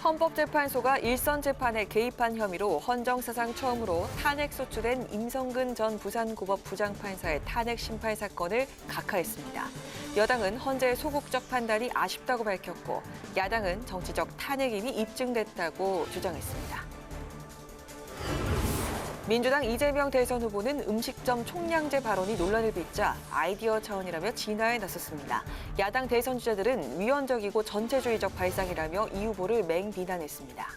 헌법재판소가 일선 재판에 개입한 혐의로 헌정사상 처음으로 탄핵 소추된 임성근 전 부산고법 부장판사의 탄핵 심판 사건을 각하했습니다. 여당은 헌재의 소극적 판단이 아쉽다고 밝혔고 야당은 정치적 탄핵임이 입증됐다고 주장했습니다. 민주당 이재명 대선 후보는 음식점 총량제 발언이 논란을 빚자 아이디어 차원이라며 진화에 나섰습니다. 야당 대선 주자들은 위헌적이고 전체주의적 발상이라며 이 후보를 맹비난했습니다.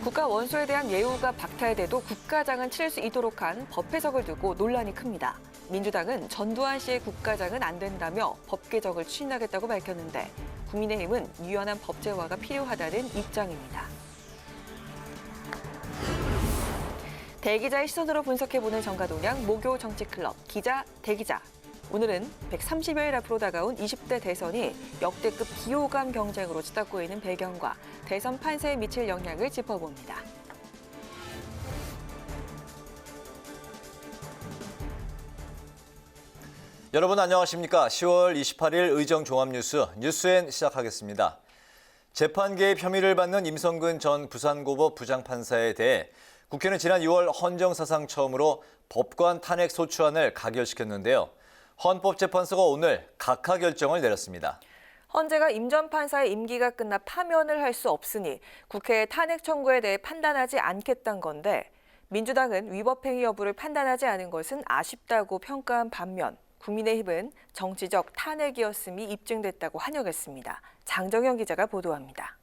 국가 원수에 대한 예우가 박탈돼도 국가장은 치를 수 있도록 한 법 해석을 두고 논란이 큽니다. 민주당은 전두환 씨의 국가장은 안 된다며 법 개정을 추진하겠다고 밝혔는데 국민의힘은 유연한 법제화가 필요하다는 입장입니다. 대기자의 시선으로 분석해보는 정가동량 목요 정치클럽 기자 대기자. 오늘은 130여일 앞으로 다가온 20대 대선이 역대급 비호감 경쟁으로 치닫고 있는 배경과 대선 판세에 미칠 영향을 짚어봅니다. 여러분 안녕하십니까? 10월 28일 의정종합뉴스 뉴스엔 시작하겠습니다. 재판 개입 혐의를 받는 임성근 전 부산고법 부장판사에 대해 국회는 지난 2월 헌정사상 처음으로 법관 탄핵 소추안을 가결시켰는데요. 헌법재판소가 오늘 각하 결정을 내렸습니다. 헌재가 임 전 판사의 임기가 끝나 파면을 할 수 없으니 국회의 탄핵 청구에 대해 판단하지 않겠다는 건데 민주당은 위법행위 여부를 판단하지 않은 것은 아쉽다고 평가한 반면 국민의힘은 정치적 탄핵이었음이 입증됐다고 환영했습니다. 장정현 기자가 보도합니다.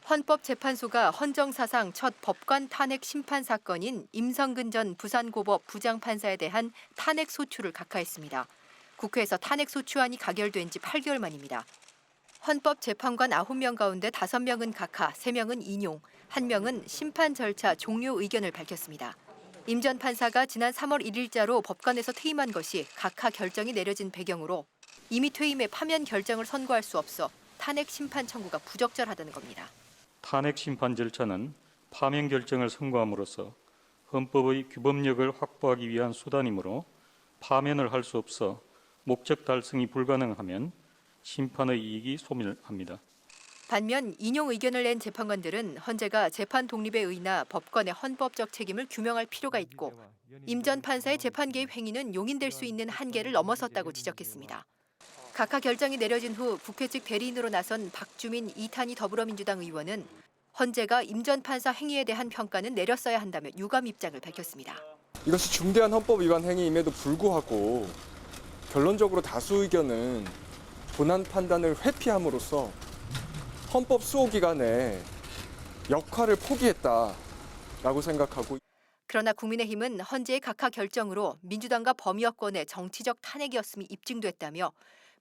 헌법재판소가 헌정사상 첫 법관 탄핵 심판 사건인 임성근 전 부산고법 부장판사에 대한 탄핵 소추를 각하했습니다. 국회에서 탄핵 소추안이 가결된 지 8개월 만입니다. 헌법재판관 9명 가운데 5명은 각하, 3명은 인용, 1명은 심판 절차 종료 의견을 밝혔습니다. 임 전 판사가 지난 3월 1일자로 법관에서 퇴임한 것이 각하 결정이 내려진 배경으로 이미 퇴임해 파면 결정을 선고할 수 없어 탄핵 심판 청구가 부적절하다는 겁니다. 탄핵 심판 절차는 파면 결정을 선고함으로써 헌법의 규범력을 확보하기 위한 수단이므로 파면을 할 수 없어 목적 달성이 불가능하면 심판의 이익이 소멸합니다. 반면 인용 의견을 낸 재판관들은 헌재가 재판 독립에 의나 법관의 헌법적 책임을 규명할 필요가 있고 임 전 판사의 재판 개입 행위는 용인될 수 있는 한계를 넘어섰다고 지적했습니다. 각하 결정이 내려진 후 국회 측 대리인으로 나선 박주민 이탄희 더불어민주당 의원은 헌재가 임 전 판사 행위에 대한 평가는 내렸어야 한다며 유감 입장을 밝혔습니다. 이것이 중대한 헌법 위반 행위임에도 불구하고 결론적으로 다수 의견은 본안 판단을 회피함으로써 헌법 수호 기간에 역할을 포기했다라고 생각하고 그러나 국민의힘은 헌재의 각하 결정으로 민주당과 범여권의 정치적 탄핵이었음이 입증됐다며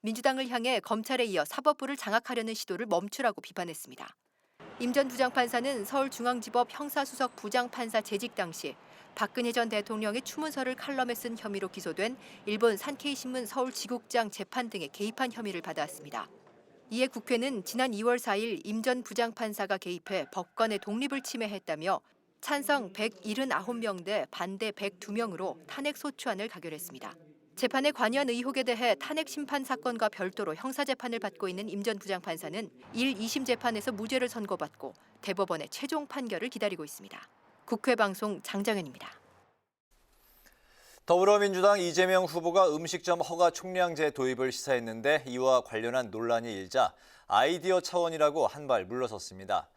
민주당을 향해 검찰에 이어 사법부를 장악하려는 시도를 멈추라고 비판했습니다. 임 전 부장판사는 서울중앙지법 형사수석 부장판사 재직 당시 박근혜 전 대통령의 추문서를 칼럼에 쓴 혐의로 기소된 일본 산케이신문 서울지국장 재판 등에 개입한 혐의를 받아왔습니다. 이에 국회는 지난 2월 4일 임 전 부장판사가 개입해 법관의 독립을 침해했다며 찬성 179명 대 반대 102명으로 탄핵 소추안을 가결했습니다. 재판에 관여한 의혹에 대해 탄핵 심판 사건과 별도로 형사재판을 받고 있는 임 전 부장판사는 1, 2심 재판에서 무죄를 선고받고 대법원의 최종 판결을 기다리고 있습니다. 국회 방송 장정현입니다. 더불어민주당 이재명 후보가 음식점 허가 총량제 도입을 시사했는데 이와 관련한 논란이 일자 아이디어 차원이라고 한 발 물러섰습니다.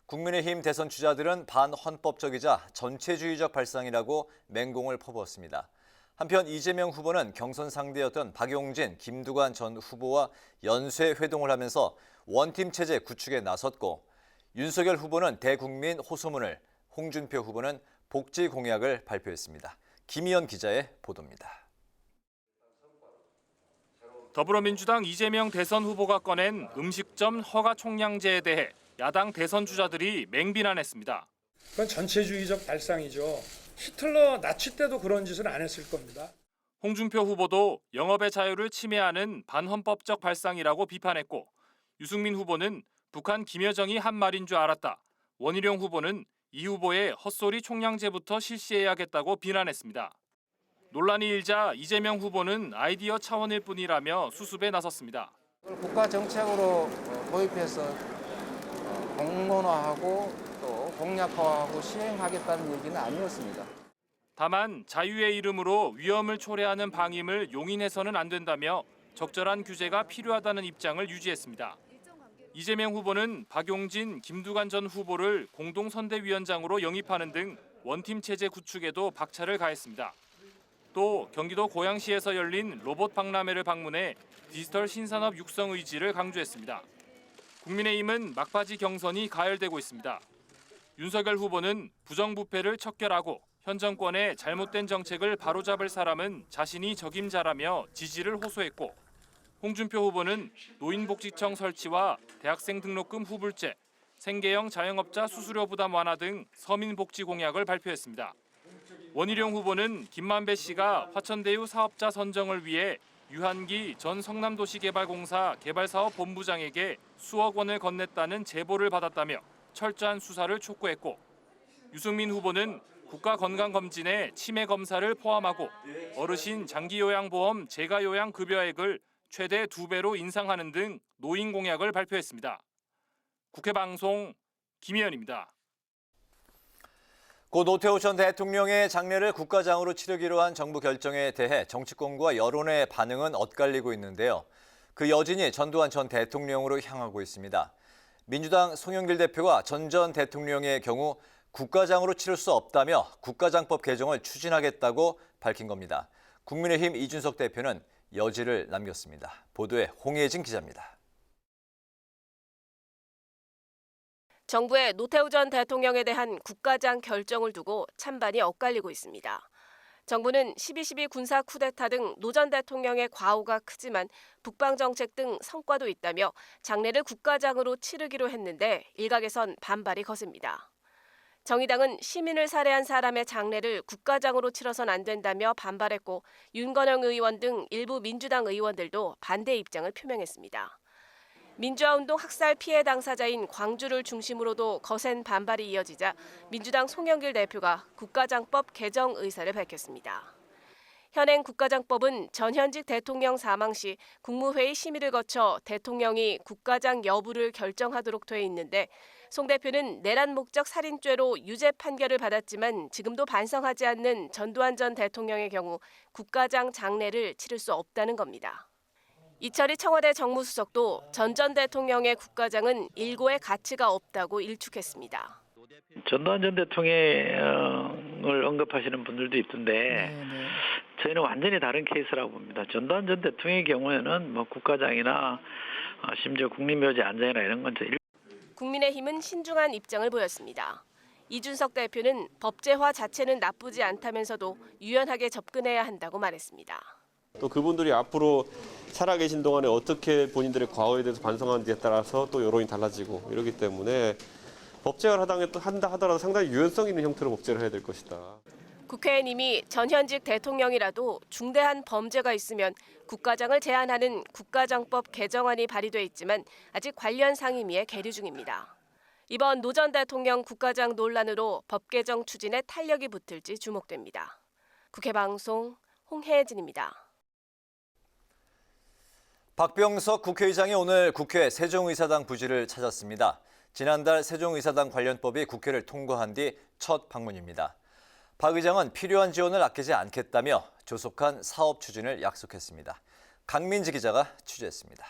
국민의힘 대선 주자들은 반헌법적이자 전체주의적 발상이라고 맹공을 퍼부었습니다. 한편 이재명 후보는 경선 상대였던 박용진, 김두관 전 후보와 연쇄 회동을 하면서 원팀 체제 구축에 나섰고 윤석열 후보는 대국민 호소문을, 홍준표 후보는 복지 공약을 발표했습니다. 김희연 기자의 보도입니다. 더불어민주당 이재명 대선 후보가 꺼낸 음식점 허가 총량제에 대해 야당 대선 주자들이 맹비난했습니다. 그건 전체주의적 발상이죠. 히틀러 나치 때도 그런 짓을 안 했을 겁니다. 홍준표 후보도 영업의 자유를 침해하는 반헌법적 발상이라고 비판했고 유승민 후보는 북한 김여정이 한 말인 줄 알았다. 원희룡 후보는 이 후보의 헛소리 총량제부터 실시해야겠다고 비난했습니다. 논란이 일자 이재명 후보는 아이디어 차원일 뿐이라며 수습에 나섰습니다. 국가 정책으로 도입해서 공론화하고 또 공약화하고 시행하겠다는 얘기는 아니었습니다. 다만 자유의 이름으로 위험을 초래하는 방임을 용인해서는 안 된다며 적절한 규제가 필요하다는 입장을 유지했습니다. 이재명 후보는 박용진, 김두관 전 후보를 공동선대위원장으로 영입하는 등 원팀 체제 구축에도 박차를 가했습니다. 또 경기도 고양시에서 열린 로봇 박람회를 방문해 디지털 신산업 육성 의지를 강조했습니다. 국민의힘은 막바지 경선이 가열되고 있습니다. 윤석열 후보는 부정부패를 척결하고 현 정권의 잘못된 정책을 바로잡을 사람은 자신이 적임자라며 지지를 호소했고, 홍준표 후보는 노인복지청 설치와 대학생 등록금 후불제, 생계형 자영업자 수수료 부담 완화 등 서민복지 공약을 발표했습니다. 원희룡 후보는 김만배 씨가 화천대유 사업자 선정을 위해 유한기 전 성남도시개발공사 개발사업 본부장에게 수억 원을 건넸다는 제보를 받았다며 철저한 수사를 촉구했고, 유승민 후보는 국가건강검진에 치매 검사를 포함하고 어르신 장기요양보험 재가요양급여액을 최대 2배로 인상하는 등 노인 공약을 발표했습니다. 국회 방송 김희연입니다. 고 노태우 전 대통령의 장례를 국가장으로 치르기로 한 정부 결정에 대해 정치권과 여론의 반응은 엇갈리고 있는데요. 그 여진이 전두환 전 대통령으로 향하고 있습니다. 민주당 송영길 대표가 전 대통령의 경우 국가장으로 치를 수 없다며 국가장법 개정을 추진하겠다고 밝힌 겁니다. 국민의힘 이준석 대표는 여지를 남겼습니다. 보도에 홍예진 기자입니다. 정부의 노태우 전 대통령에 대한 국가장 결정을 두고 찬반이 엇갈리고 있습니다. 정부는 12.12 군사 쿠데타 등 노 전 대통령의 과오가 크지만 북방정책 등 성과도 있다며 장례를 국가장으로 치르기로 했는데 일각에선 반발이 거셉니다. 정의당은 시민을 살해한 사람의 장례를 국가장으로 치러선 안 된다며 반발했고, 윤건영 의원 등 일부 민주당 의원들도 반대 입장을 표명했습니다. 민주화운동 학살 피해 당사자인 광주를 중심으로도 거센 반발이 이어지자 민주당 송영길 대표가 국가장법 개정 의사를 밝혔습니다. 현행 국가장법은 전현직 대통령 사망 시 국무회의 심의를 거쳐 대통령이 국가장 여부를 결정하도록 돼 있는데, 송 대표는 내란 목적 살인죄로 유죄 판결을 받았지만 지금도 반성하지 않는 전두환 전 대통령의 경우 국가장 장례를 치를 수 없다는 겁니다. 이철희 청와대 정무수석도 전 대통령의 국가장은 일고의 가치가 없다고 일축했습니다. 전두환 전 대통령을 언급하시는 분들도 있던데 저희는 완전히 다른 케이스라고 봅니다. 전두환 전 대통령의 경우에는 국가장이나 심지어 국립묘지 안장이나 이런 건 국민의힘은 신중한 입장을 보였습니다. 이준석 대표는 법제화 자체는 나쁘지 않다면서도 유연하게 접근해야 한다고 말했습니다. 또 그분들이 앞으로 살아계신 동안에 어떻게 본인들의 과거에 대해서 반성하는지에 따라서 또 여론이 달라지고 이러기 때문에 법제화를 한다 하더라도 상당히 유연성 있는 형태로 법제를 해야 될 것이다. 국회엔 이미 전현직 대통령이라도 중대한 범죄가 있으면 국가장을 제한하는 국가장법 개정안이 발의돼 있지만 아직 관련 상임위에 계류 중입니다. 이번 노 전 대통령 국가장 논란으로 법 개정 추진에 탄력이 붙을지 주목됩니다. 국회 방송 홍혜진입니다. 박병석 국회의장이 오늘 국회 세종의사당 부지를 찾았습니다. 지난달 세종의사당 관련법이 국회를 통과한 뒤 첫 방문입니다. 박 의장은 필요한 지원을 아끼지 않겠다며 조속한 사업 추진을 약속했습니다. 강민지 기자가 취재했습니다.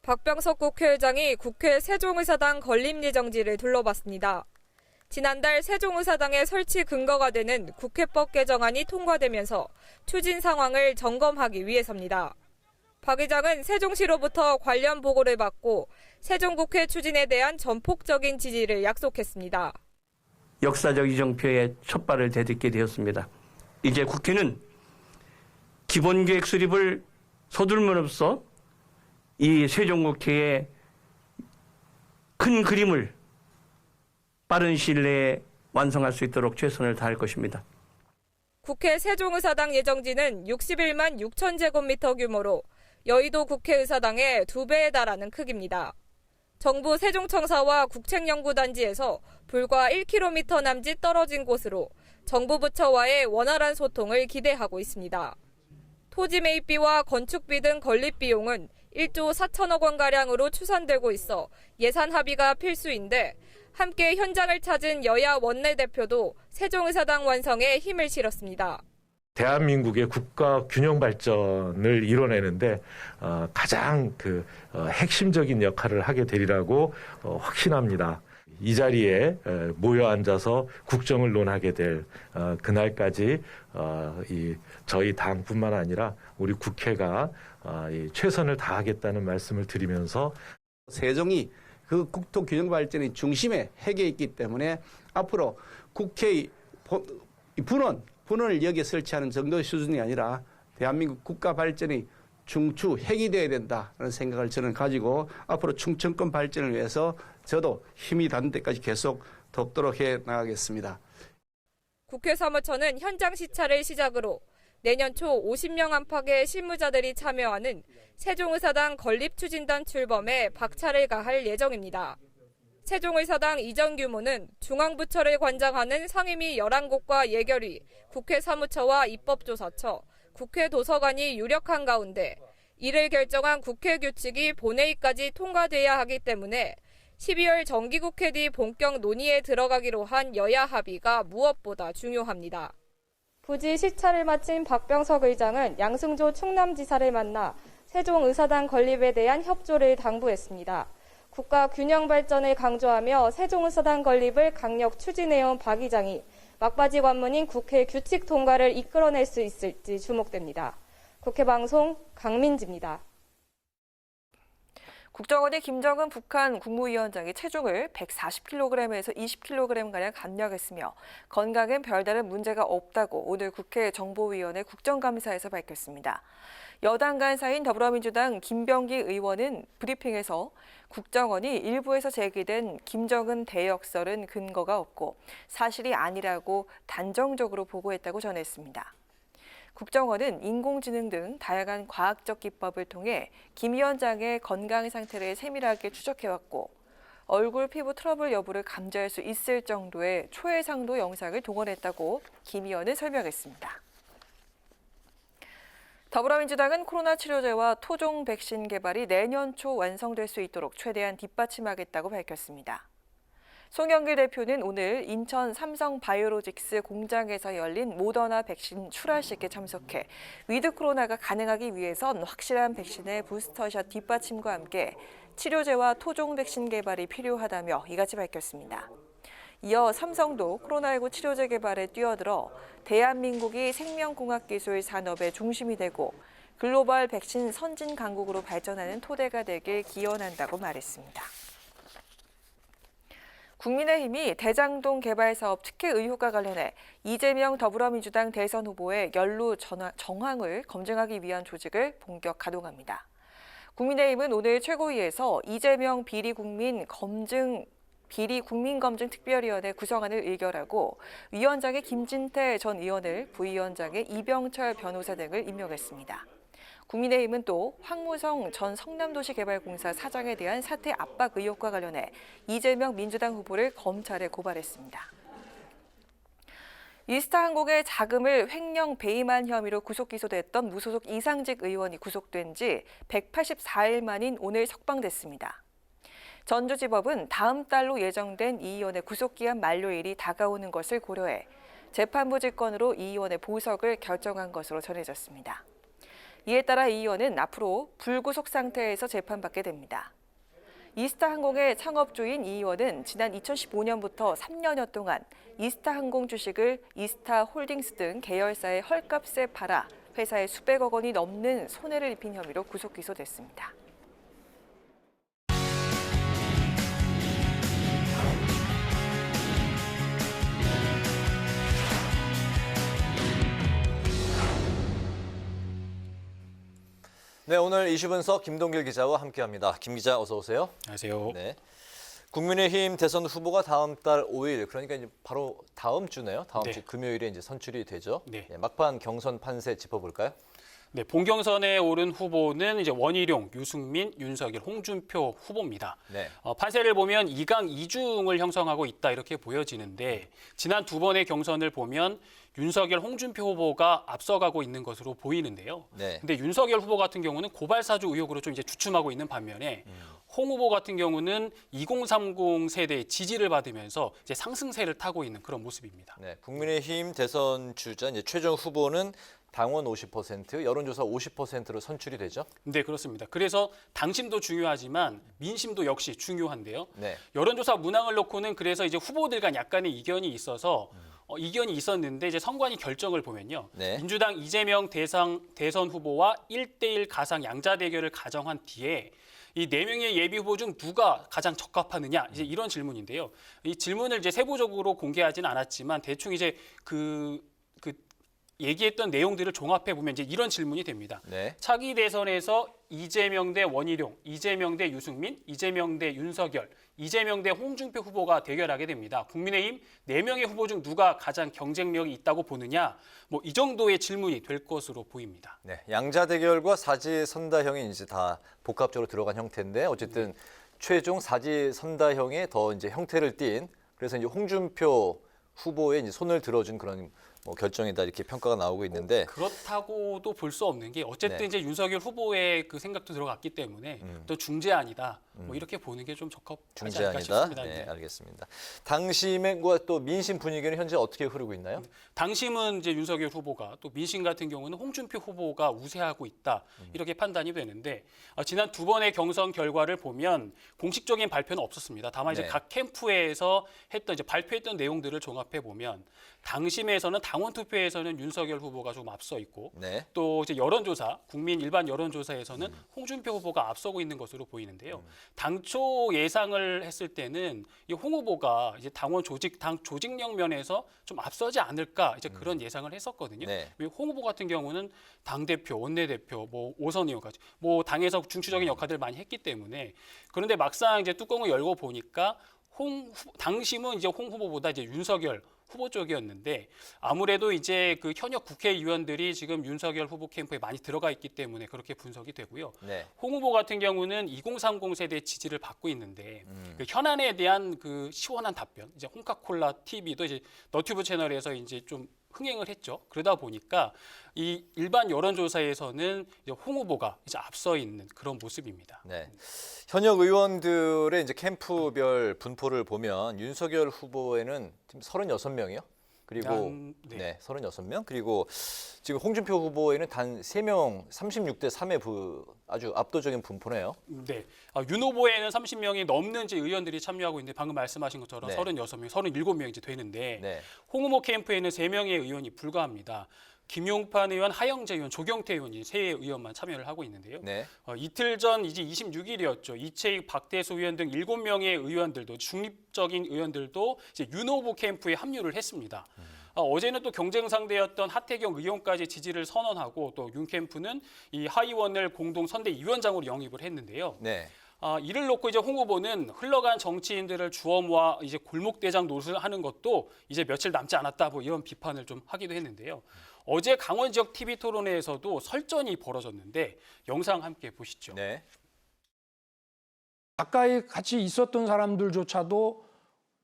박병석 국회의장이 국회 세종의사당 건립예정지를 둘러봤습니다. 지난달 세종의사당의 설치 근거가 되는 국회법 개정안이 통과되면서 추진 상황을 점검하기 위해서입니다. 박 의장은 세종시로부터 관련 보고를 받고 세종국회 추진에 대한 전폭적인 지지를 약속했습니다. 역사적 이정표에 첫 발을 내딛게 되었습니다. 이제 국회는 기본계획 수립을 서둘러서 이 세종국회의 큰 그림을 빠른 시일 내에 완성할 수 있도록 최선을 다할 것입니다. 국회 세종의사당 예정지는 61만 6천 제곱미터 규모로 여의도 국회의사당의 2배에 달하는 크기입니다. 정부 세종청사와 국책연구단지에서 불과 1km 남짓 떨어진 곳으로 정부 부처와의 원활한 소통을 기대하고 있습니다. 토지 매입비와 건축비 등 건립 비용은 1조 4천억 원가량으로 추산되고 있어 예산 합의가 필수인데 함께 현장을 찾은 여야 원내대표도 세종의사당 완성에 힘을 실었습니다. 대한민국의 국가 균형 발전을 이뤄내는데 가장 핵심적인 역할을 하게 되리라고 확신합니다. 이 자리에 모여 앉아서 국정을 논하게 될 그날까지 저희 당뿐만 아니라 우리 국회가 최선을 다하겠다는 말씀을 드리면서 세종이 그 국토 균형 발전의 중심에 핵에 있기 때문에 앞으로 국회의 분원을 여기에 설치하는 정도의 수준이 아니라 대한민국 국가 발전의 중추 핵이 되어야 된다는 생각을 저는 가지고 앞으로 충청권 발전을 위해서 저도 힘이 닿는 데까지 계속 돕도록 해 나가겠습니다. 국회 사무처는 현장 시찰을 시작으로 내년 초 50명 안팎의 실무자들이 참여하는 세종의사당 건립추진단 출범에 박차를 가할 예정입니다. 세종의사당 이전 규모는 중앙부처를 관장하는 상임위 11곳과 예결위, 국회 사무처와 입법조사처, 국회 도서관이 유력한 가운데 이를 결정한 국회 규칙이 본회의까지 통과돼야 하기 때문에 12월 정기국회 뒤 본격 논의에 들어가기로 한 여야 합의가 무엇보다 중요합니다. 부지 시찰을 마친 박병석 의장은 양승조 충남지사를 만나 세종의사당 건립에 대한 협조를 당부했습니다. 국가 균형 발전을 강조하며 세종의사당 건립을 강력 추진해온 박 의장이 막바지 관문인 국회 규칙 통과를 이끌어낼 수 있을지 주목됩니다. 국회방송 강민지입니다. 국정원의 김정은 북한 국무위원장이 체중을 140kg에서 20kg가량 감량했으며 건강엔 별다른 문제가 없다고 오늘 국회 정보위원회 국정감사에서 밝혔습니다. 여당 간사인 더불어민주당 김병기 의원은 브리핑에서 국정원이 일부에서 제기된 김정은 대역설은 근거가 없고 사실이 아니라고 단정적으로 보고했다고 전했습니다. 국정원은 인공지능 등 다양한 과학적 기법을 통해 김 위원장의 건강 상태를 세밀하게 추적해왔고 얼굴 피부 트러블 여부를 감지할 수 있을 정도의 초해상도 영상을 동원했다고 김 의원은 설명했습니다. 더불어민주당은 코로나 치료제와 토종 백신 개발이 내년 초 완성될 수 있도록 최대한 뒷받침하겠다고 밝혔습니다. 송영길 대표는 오늘 인천 삼성바이오로직스 공장에서 열린 모더나 백신 출하식에 참석해 위드 코로나가 가능하기 위해선 확실한 백신의 부스터샷 뒷받침과 함께 치료제와 토종 백신 개발이 필요하다며 이같이 밝혔습니다. 이어 삼성도 코로나19 치료제 개발에 뛰어들어 대한민국이 생명공학기술 산업의 중심이 되고 글로벌 백신 선진 강국으로 발전하는 토대가 되길 기원한다고 말했습니다. 국민의힘이 대장동 개발 사업 특혜 의혹과 관련해 이재명 더불어민주당 대선 후보의 연루 정황을 검증하기 위한 조직을 본격 가동합니다. 국민의힘은 오늘 최고위에서 이재명 비리국민검증 특별위원회 구성안을 의결하고 위원장의 김진태 전 의원을 부위원장의 이병철 변호사 등을 임명했습니다. 국민의힘은 또 황무성 전 성남도시개발공사 사장에 대한 사퇴 압박 의혹과 관련해 이재명 민주당 후보를 검찰에 고발했습니다. 이스타항공의 자금을 횡령 배임한 혐의로 구속 기소됐던 무소속 이상직 의원이 구속된 지 184일 만인 오늘 석방됐습니다. 전주지법은 다음 달로 예정된 이 의원의 구속기한 만료일이 다가오는 것을 고려해 재판부 직권으로 이 의원의 보석을 결정한 것으로 전해졌습니다. 이에 따라 이 의원은 앞으로 불구속 상태에서 재판받게 됩니다. 이스타항공의 창업주인 이 의원은 지난 2015년부터 3년여 동안 이스타항공 주식을 이스타홀딩스 등 계열사의 헐값에 팔아 회사에 수백억 원이 넘는 손해를 입힌 혐의로 구속 기소됐습니다. 네, 오늘 이슈 분석 김동길 기자와 함께합니다. 김 기자 어서 오세요. 안녕하세요. 네, 국민의힘 대선 후보가 다음 달 5일, 그러니까 이제 바로 다음 주네요. 다음 주 금요일에 이제 선출이 되죠. 네. 막판 경선 판세 짚어볼까요? 네, 본경선에 오른 후보는 이제 원희룡, 유승민, 윤석열, 홍준표 후보입니다. 네. 판세를 보면 2강 2중을 형성하고 있다 이렇게 보여지는데 지난 두 번의 경선을 보면 윤석열, 홍준표 후보가 앞서가고 있는 것으로 보이는데요. 네. 근데 윤석열 후보 같은 경우는 고발사주 의혹으로 좀 이제 주춤하고 있는 반면에 홍 후보 같은 경우는 2030 세대의 지지를 받으면서 이제 상승세를 타고 있는 그런 모습입니다. 네, 국민의힘 대선 주자 이제 최종 후보는 당원 50%, 여론조사 50%로 선출이 되죠? 네, 그렇습니다. 그래서 당심도 중요하지만 민심도 역시 중요한데요. 네. 여론조사 문항을 놓고는 그래서 이제 후보들 간 약간의 이견이 있어서 이견이 있었는데 이제 선관위 결정을 보면요. 네. 민주당 이재명 대선 후보와 1대1 가상 양자 대결을 가정한 뒤에 이 4명의 예비 후보 중 누가 가장 적합하느냐 이제 이런 질문인데요. 이 질문을 이제 세부적으로 공개하지는 않았지만 대충 이제 그 얘기했던 내용들을 종합해 보면 이제 이런 질문이 됩니다. 네. 차기 대선에서 이재명 대 원희룡, 이재명 대 유승민, 이재명 대 윤석열, 이재명 대 홍준표 후보가 대결하게 됩니다. 국민의힘 4명의 후보 중 누가 가장 경쟁력이 있다고 보느냐, 뭐 이 정도의 질문이 될 것으로 보입니다. 네, 양자 대결과 사지선다형이 이제 다 복합적으로 들어간 형태인데 어쨌든 최종 사지선다형에 더 이제 형태를 띈 그래서 이제 홍준표 후보의 이제 손을 들어준 그런 결정이다 이렇게 평가가 나오고 있는데 그렇다고도 볼 수 없는 게 어쨌든 네. 이제 윤석열 후보의 그 생각도 들어갔기 때문에 또 중재안이다 뭐 이렇게 보는 게 좀 적합하지 않을까 싶습니다. 네, 알겠습니다. 당심과 또 민심 분위기는 현재 어떻게 흐르고 있나요? 당심은 이제 윤석열 후보가 또 민심 같은 경우는 홍준표 후보가 우세하고 있다 이렇게 판단이 되는데 지난 두 번의 경선 결과를 보면 공식적인 발표는 없었습니다. 다만 이제 네. 각 캠프에서 했던 이제 발표했던 내용들을 종합해 보면 당심에서는 당원 투표에서는 윤석열 후보가 좀 앞서 있고 네. 또 이제 여론조사, 국민 일반 여론조사에서는 홍준표 후보가 앞서고 있는 것으로 보이는데요. 당초 예상을 했을 때는 이 홍 후보가 이제 당 조직력 면에서 좀 앞서지 않을까 이제 그런 예상을 했었거든요. 네. 홍 후보 같은 경우는 당 대표, 원내대표, 뭐 오선 의원까지 뭐 당에서 중추적인 역할들을 많이 했기 때문에 그런데 막상 이제 뚜껑을 열고 보니까 당심은 이제 홍 후보보다 이제 윤석열 후보 쪽이었는데 아무래도 이제 그 현역 국회의원들이 지금 윤석열 후보 캠프에 많이 들어가 있기 때문에 그렇게 분석이 되고요. 네. 홍 후보 같은 경우는 2030 세대의 지지를 받고 있는데 그 현안에 대한 그 시원한 답변, 이제 홍카콜라 TV도 이제 너튜브 채널에서 이제 좀 흥행을 했죠. 그러다 보니까 이 일반 여론조사에서는 이제 홍 후보가 이제 앞서 있는 그런 모습입니다. 네. 현역 의원들의 이제 캠프별 분포를 보면 윤석열 후보에는 지금 36명이요. 그리고 네, 36명. 그리고 지금 홍준표 후보에는 단 3명, 36대 3의 아주 압도적인 분포네요. 네. 윤 후보에는 30명이 넘는 이제 의원들이 참여하고 있는데 방금 말씀하신 것처럼 네. 36명, 37명 이제 되는데 네. 홍 후보 캠프에는 3명의 의원이 불과합니다. 김용판 의원, 하영재 의원, 조경태 의원이 3의 의원만 참여를 하고 있는데요. 네. 이틀 전 이제 26일이었죠. 이채익, 박대수 의원 등 7명의 의원들도 중립적인 의원들도 이제 윤 후보 캠프에 합류를 했습니다. 어제는 또 경쟁 상대였던 하태경 의원까지 지지를 선언하고 또 윤 캠프는 이 하의원을 공동 선대위원장으로 영입을 했는데요. 네. 이를 놓고 이제 홍 후보는 흘러간 정치인들을 주워 모아 이제 골목대장 노릇을 하는 것도 이제 며칠 남지 않았다 뭐 이런 비판을 좀 하기도 했는데요. 어제 강원 지역 TV 토론회에서도 설전이 벌어졌는데 영상 함께 보시죠. 네. 가까이 같이 있었던 사람들조차도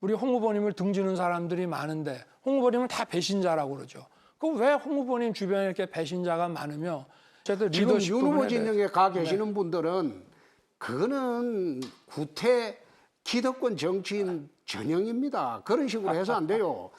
우리 홍 후보님을 등지는 사람들이 많은데 홍 후보님은 다 배신자라고 그러죠. 그럼 왜 홍 후보님 주변에 이렇게 배신자가 많으며 지금 윤 후보 진영에 가 계시는 분들은 그거는 구태 기득권 정치인 전형입니다. 그런 식으로 해서 안 돼요.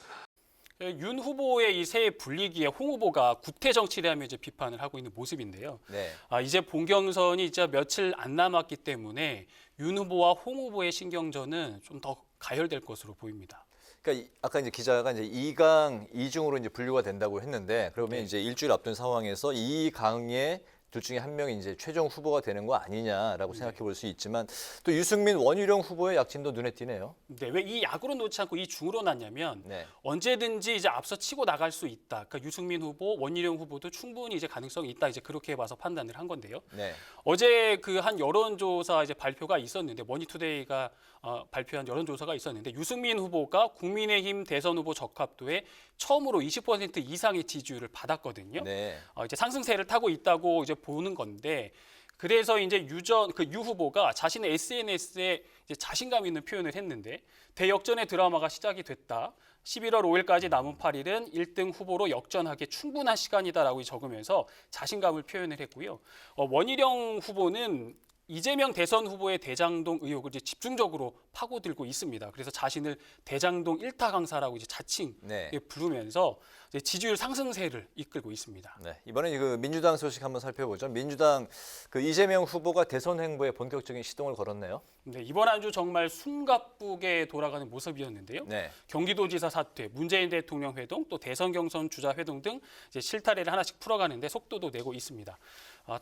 윤 후보의 이 새 분리기에 홍 후보가 구태 정치라며 이제 비판을 하고 있는 모습인데요. 네. 이제 본경선이 이제 며칠 안 남았기 때문에 윤 후보와 홍 후보의 신경전은 좀 더 가열될 것으로 보입니다. 그러니까 아까 이제 기자가 이제 2강 2중으로 이제 분류가 된다고 했는데 그러면 이제 일주일 앞둔 상황에서 2강에 둘 중에 한 명이 이제 최종 후보가 되는 거 아니냐라고 생각해 볼 수 있지만 또 유승민, 원희룡 후보의 약진도 눈에 띄네요. 네, 왜 이 약으로 놓지 않고 이 중으로 놨냐면 네. 언제든지 이제 앞서 치고 나갈 수 있다. 그러니까 유승민 후보, 원희룡 후보도 충분히 이제 가능성이 있다. 이제 그렇게 봐서 판단을 한 건데요. 네. 어제 그 한 여론조사 이제 발표가 있었는데 머니투데이가 발표한 여론조사가 있었는데 유승민 후보가 국민의힘 대선 후보 적합도에 처음으로 20% 이상의 지지율을 받았거든요. 네. 이제 상승세를 타고 있다고 이제 보는 건데 그래서 이제 유 후보가 자신의 SNS에 이제 자신감 있는 표현을 했는데 대역전의 드라마가 시작이 됐다. 11월 5일까지 남은 8일은 1등 후보로 역전하기 충분한 시간이다라고 적으면서 자신감을 표현을 했고요. 원희룡 후보는 이재명 대선 후보의 대장동 의혹을 이제 집중적으로 파고들고 있습니다. 그래서 자신을 대장동 1타 강사라고 이제 자칭 네. 부르면서 이제 지지율 상승세를 이끌고 있습니다. 네, 이번에 그 민주당 소식 한번 살펴보죠. 민주당 그 이재명 후보가 대선 행보에 본격적인 시동을 걸었네요. 네, 이번 한 주 정말 숨가쁘게 돌아가는 모습이었는데요. 네. 경기도지사 사퇴, 문재인 대통령 회동, 또 대선 경선 주자 회동 등 이제 실타래를 하나씩 풀어가는데 속도도 내고 있습니다.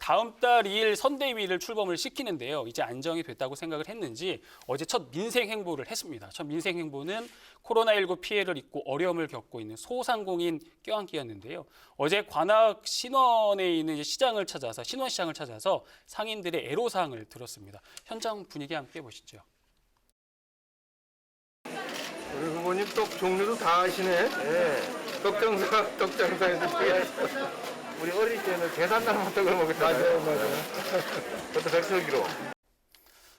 다음 달 2일 선대위를 출범을 시키는데요. 이제 안정이 됐다고 생각을 했는지 어제 첫 민생 행보를 했습니다. 첫 민생 행보는 코로나19 피해를 입고 어려움을 겪고 있는 소상공인 껴안기였는데요. 어제 관악 신원에 있는 이제 신원시장을 찾아서 상인들의 애로사항을 들었습니다. 현장 분위기 함께 보시죠. 우리 후보님 떡 종류도 다 아시네. 네. 떡장사에서 우리 어릴 때는 계산날만 떡을 먹었잖아요. 맞아요. 그것도 백설기로.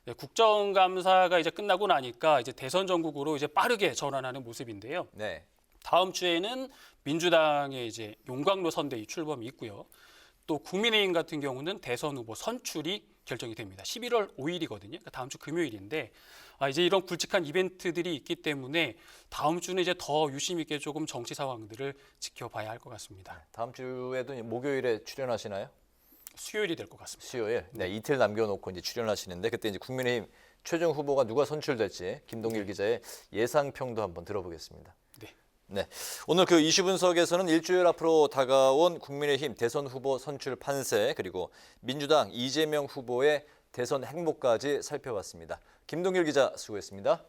네, 국정감사가 이제 끝나고 나니까 이제 대선 전국으로 이제 빠르게 전환하는 모습인데요. 네. 다음 주에는 민주당의 이제 용광로 선대위 출범이 있고요. 또 국민의힘 같은 경우는 대선 후보 선출이 결정이 됩니다. 11월 5일이거든요. 그러니까 다음 주 금요일인데 이제 이런 굵직한 이벤트들이 있기 때문에 다음 주는 이제 더 유심 있게 조금 정치 상황들을 지켜봐야 할 것 같습니다. 다음 주에도 목요일에 출연하시나요? 수요일이 될 것 같습니다. 수요일. 네, 이틀 남겨놓고 이제 출연하시는데 그때 이제 국민의힘 최종 후보가 누가 선출될지 김동길 기자의 예상평도 한번 들어보겠습니다. 네, 오늘 그 이슈 분석에서는 일주일 앞으로 다가온 국민의힘 대선 후보 선출 판세 그리고 민주당 이재명 후보의 대선 행보까지 살펴봤습니다. 김동길 기자 수고했습니다.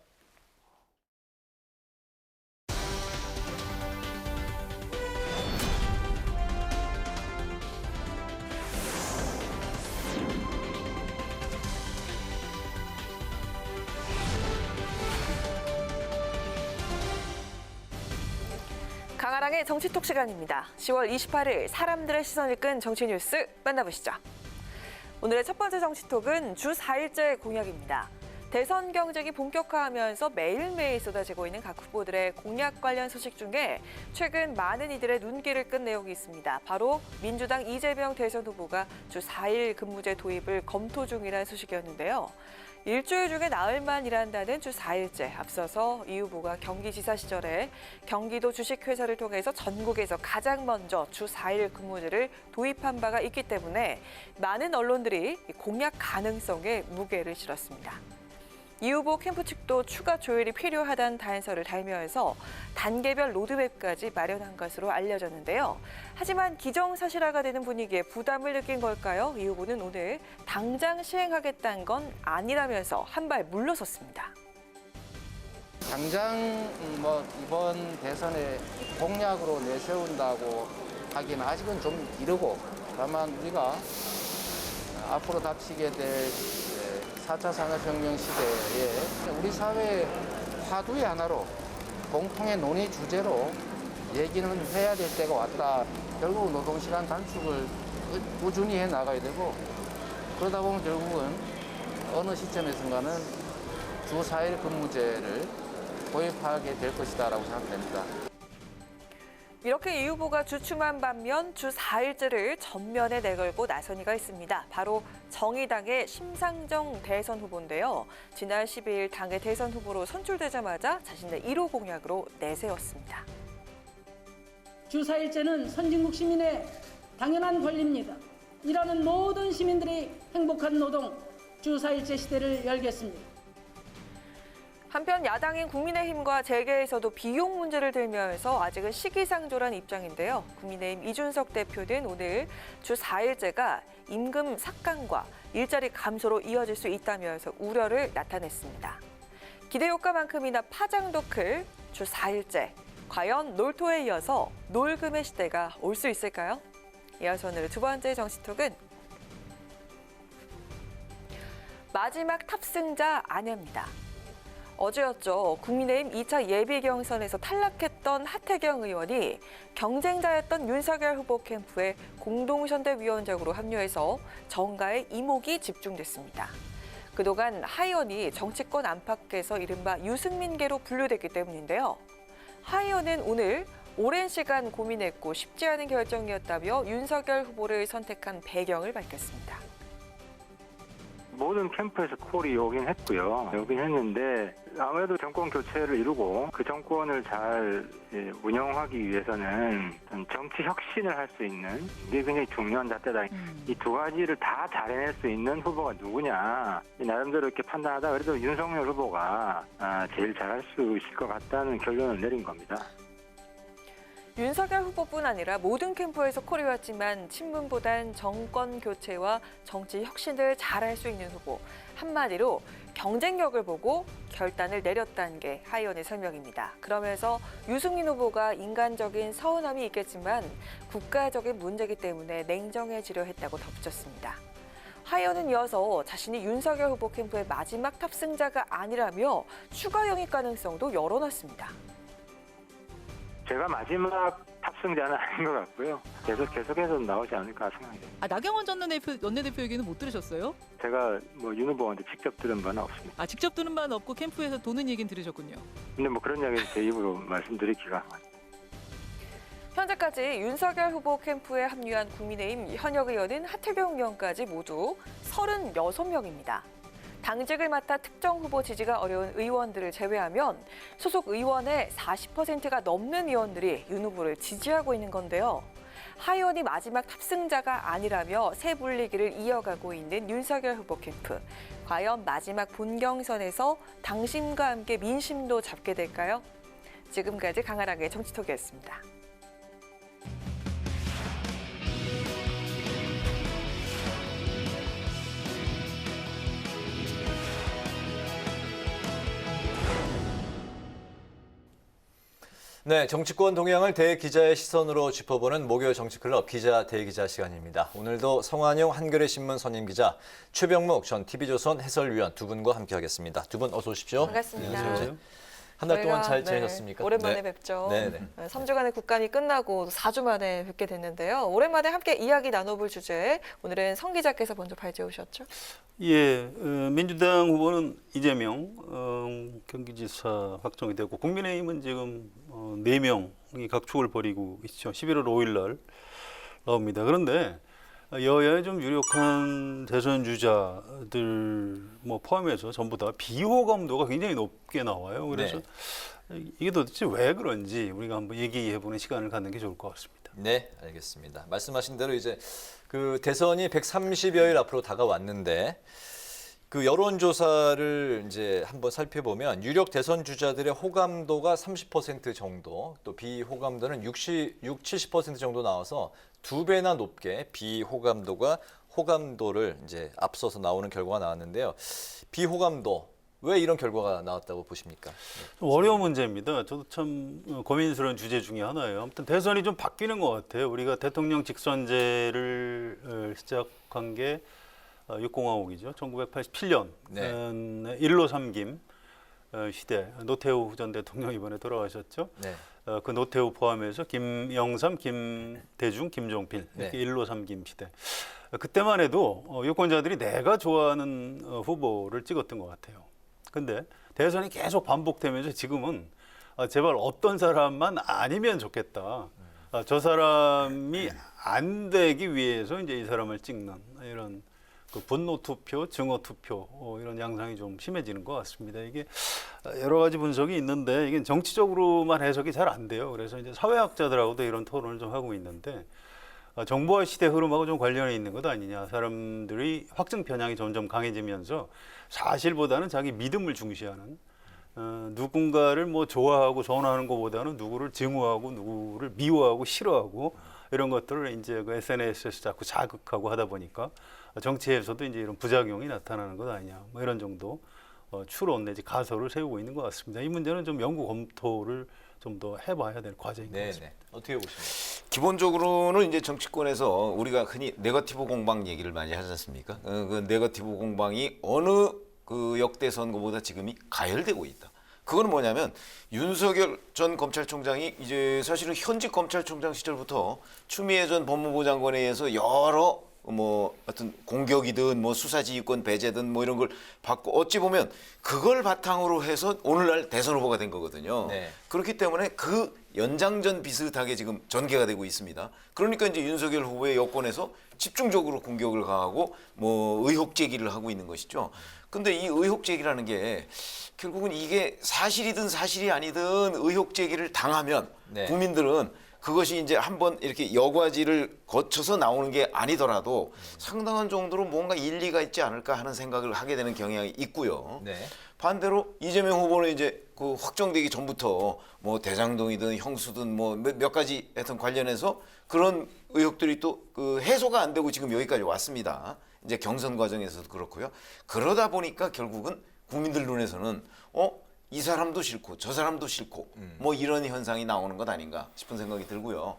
강아랑의 정치톡 시간입니다. 10월 28일 사람들의 시선을 끈 정치 뉴스 만나보시죠. 오늘의 첫 번째 정치톡은 주 4일째 공약입니다. 대선 경쟁이 본격화하면서 매일매일 쏟아지고 있는 각 후보들의 공약 관련 소식 중에 최근 많은 이들의 눈길을 끈 내용이 있습니다. 바로 민주당 이재명 대선 후보가 주 4일 근무제 도입을 검토 중이라는 소식이었는데요. 일주일 중에 나흘만 일한다는 주 4일째 앞서서 이 후보가 경기지사 시절에 경기도 주식회사를 통해서 전국에서 가장 먼저 주 4일 근무제를 도입한 바가 있기 때문에 많은 언론들이 공약 가능성에 무게를 실었습니다. 이 후보 캠프 측도 추가 조율이 필요하다는 단서를 달면서 단계별 로드맵까지 마련한 것으로 알려졌는데요. 하지만 기정사실화가 되는 분위기에 부담을 느낀 걸까요? 이 후보는 오늘 당장 시행하겠다는 건 아니라면서 한 발 물러섰습니다. 당장 이번 대선에 공약으로 내세운다고 하기는 아직은 좀 이르고 다만 우리가 앞으로 닥치게 될 4차 산업혁명 시대에 우리 사회의 화두의 하나로 공통의 논의 주제로 얘기는 해야 될 때가 왔다. 결국 노동시간 단축을 꾸준히 해나가야 되고 그러다 보면 결국은 어느 시점에선가는 주 4일 근무제를 도입하게 될 것이다라고 생각됩니다. 이렇게 이 후보가 주춤한 반면 주 4일제를 전면에 내걸고 나선 이가 있습니다. 바로 정의당의 심상정 대선 후보인데요. 지난 12일 당의 대선 후보로 선출되자마자 자신의 1호 공약으로 내세웠습니다. 주 4일제는 선진국 시민의 당연한 권리입니다. 일하는 모든 시민들이 행복한 노동, 주 4일제 시대를 열겠습니다. 한편 야당인 국민의힘과 재계에서도 비용 문제를 들면서 아직은 시기상조란 입장인데요. 국민의힘 이준석 대표는 오늘 주 4일제가 임금 삭감과 일자리 감소로 이어질 수 있다면서 우려를 나타냈습니다. 기대 효과만큼이나 파장도 클 주 4일제. 과연 놀토에 이어서 놀금의 시대가 올 수 있을까요? 이어서 오늘 두 번째 정치톡은 마지막 탑승자 아녀입니다. 어제였죠. 국민의힘 2차 예비 경선에서 탈락했던 하태경 의원이 경쟁자였던 윤석열 후보 캠프에 공동선대위원장으로 합류해서 정가의 이목이 집중됐습니다. 그동안 하 의원이 정치권 안팎에서 이른바 유승민계로 분류됐기 때문인데요. 하 의원은 오늘 오랜 시간 고민했고 쉽지 않은 결정이었다며 윤석열 후보를 선택한 배경을 밝혔습니다. 모든 캠프에서 콜이 오긴 했고요. 오긴 했는데 아무래도 정권 교체를 이루고 그 정권을 잘 운영하기 위해서는 정치 혁신을 할 수 있는 이게 굉장히 중요한 잣대다. 이 두 가지를 다 잘해낼 수 있는 후보가 누구냐. 나름대로 이렇게 판단하다 그래도 윤석열 후보가 제일 잘할 수 있을 것 같다는 결론을 내린 겁니다. 윤석열 후보뿐 아니라 모든 캠프에서 콜이 왔지만 친문보단 정권 교체와 정치 혁신을 잘할 수 있는 후보. 한마디로 경쟁력을 보고 결단을 내렸다는 게 하 의원의 설명입니다. 그러면서 유승민 후보가 인간적인 서운함이 있겠지만 국가적인 문제이기 때문에 냉정해지려 했다고 덧붙였습니다. 하 의원은 이어서 자신이 윤석열 후보 캠프의 마지막 탑승자가 아니라며 추가 영입 가능성도 열어놨습니다. 제가 마지막 탑승자는 아닌 것 같고요. 계속해서 나오지 않을까 생각이 됩니다. 나경원 전 원내대표 얘기는 못 들으셨어요? 제가 윤 후보한테 직접 들은 바는 없습니다. 직접 들은 바는 없고 캠프에서 도는 얘기는 들으셨군요. 근데 그런 이야기는 제 입으로 말씀드리기가. 현재까지 윤석열 후보 캠프에 합류한 국민의힘 현역 의원은 하태경 의원까지 모두 36명입니다. 당직을 맡아 특정 후보 지지가 어려운 의원들을 제외하면 소속 의원의 40%가 넘는 의원들이 윤 후보를 지지하고 있는 건데요. 하 의원이 마지막 탑승자가 아니라며 새 분리기를 이어가고 있는 윤석열 후보 캠프. 과연 마지막 본경선에서 당심과 함께 민심도 잡게 될까요? 지금까지 강아랑의 정치톡이었습니다. 네, 정치권 동향을 대기자의 시선으로 짚어보는 목요일 정치클럽 기자 대기자 시간입니다. 오늘도 성환용 한겨레 신문 선임 기자, 최병묵 전 TV조선 해설위원 두 분과 함께하겠습니다. 두 분 어서 오십시오. 반갑습니다. 안녕하세요. 한 달 동안 잘 지내셨습니까? 오랜만에 뵙죠. 네. 3주간의 국감이 끝나고 4주 만에 뵙게 됐는데요. 오랜만에 함께 이야기 나눠볼 주제, 오늘은 성 기자께서 먼저 발제해 오셨죠? 예, 민주당 후보는 이재명 경기지사 확정이 되고 국민의힘은 지금 4명이 각축을 벌이고 있죠. 11월 5일 날 나옵니다. 그런데 여야의 좀 유력한 대선 주자들 포함해서 전부 다 비호감도가 굉장히 높게 나와요. 그래서 이게 도대체 왜 그런지 우리가 한번 얘기해보는 시간을 갖는 게 좋을 것 같습니다. 네, 알겠습니다. 말씀하신 대로 이제 그 대선이 130여일 앞으로 다가왔는데 그 여론조사를 이제 한번 살펴보면 유력 대선 주자들의 호감도가 30% 정도, 또 비호감도는 70% 정도 나와서 2배나 높게 비호감도가 호감도를 이제 앞서서 나오는 결과가 나왔는데요. 비호감도 왜 이런 결과가 나왔다고 보십니까? 좀 어려운 문제입니다. 저도 참 고민스러운 주제 중에 하나예요. 아무튼 대선이 좀 바뀌는 것 같아요. 우리가 대통령 직선제를 시작한 게 6공화국이죠. 1987년 네. 1로 3김 시대. 노태우 전 대통령 이번에 돌아가셨죠. 네. 그 노태우 포함해서 김영삼, 김대중, 김종필 이렇게 네. 1로 3김 시대. 그때만 해도 유권자들이 내가 좋아하는 후보를 찍었던 것 같아요. 근데 대선이 계속 반복되면서 지금은 제발 어떤 사람만 아니면 좋겠다. 저 사람이 안 되기 위해서 이제 이 사람을 찍는 이런 그 분노 투표, 증오 투표 이런 양상이 좀 심해지는 것 같습니다. 이게 여러 가지 분석이 있는데 이게 정치적으로만 해석이 잘 안 돼요. 그래서 이제 사회학자들하고도 이런 토론을 좀 하고 있는데 정보화 시대 흐름하고 좀 관련이 있는 것 아니냐. 사람들이 확증 편향이 점점 강해지면서 사실보다는 자기 믿음을 중시하는 누군가를 뭐 좋아하고 전화하는 것보다는 누구를 증오하고 누구를 미워하고 싫어하고 이런 것들을 이제 그 SNS에서 자꾸 자극하고 하다 보니까 정치에서도 이제 이런 부작용이 나타나는 것 아니냐, 뭐 이런 정도 추론 내지 가설을 세우고 있는 것 같습니다. 이 문제는 좀 연구 검토를 좀 더 해봐야 될 과제인 것 같습니다. 어떻게 보십니까? 기본적으로는 이제 정치권에서 우리가 흔히 네거티브 공방 얘기를 많이 하지 않습니까? 그 네거티브 공방이 어느 그 역대 선거보다 지금이 가열되고 있다. 그건 뭐냐면 윤석열 전 검찰총장이 이제 사실은 현직 검찰총장 시절부터 추미애 전 법무부 장관에 의해서 여러 뭐 어떤 공격이든 뭐 수사지휘권 배제든 뭐 이런 걸 받고 어찌 보면 그걸 바탕으로 해서 오늘날 대선 후보가 된 거거든요. 그렇기 때문에 그 연장전 비슷하게 지금 전개가 되고 있습니다. 그러니까 이제 윤석열 후보의 여권에서 집중적으로 공격을 가하고 뭐 의혹 제기를 하고 있는 것이죠. 근데 이 의혹 제기라는 게 결국은 이게 사실이든 사실이 아니든 의혹 제기를 당하면 국민들은 그것이 이제 한번 이렇게 여과지를 거쳐서 나오는 게 아니더라도 상당한 정도로 뭔가 일리가 있지 않을까 하는 생각을 하게 되는 경향이 있고요. 반대로 이재명 후보는 이제 그 확정되기 전부터 뭐 대장동이든 형수든 뭐 몇 가지 하여튼 관련해서 그런 의혹들이 또 그 해소가 안 되고 지금 여기까지 왔습니다. 이제 경선 과정에서도 그렇고요. 그러다 보니까 결국은 국민들 눈에서는 이 사람도 싫고 저 사람도 싫고 뭐 이런 현상이 나오는 것 아닌가 싶은 생각이 들고요.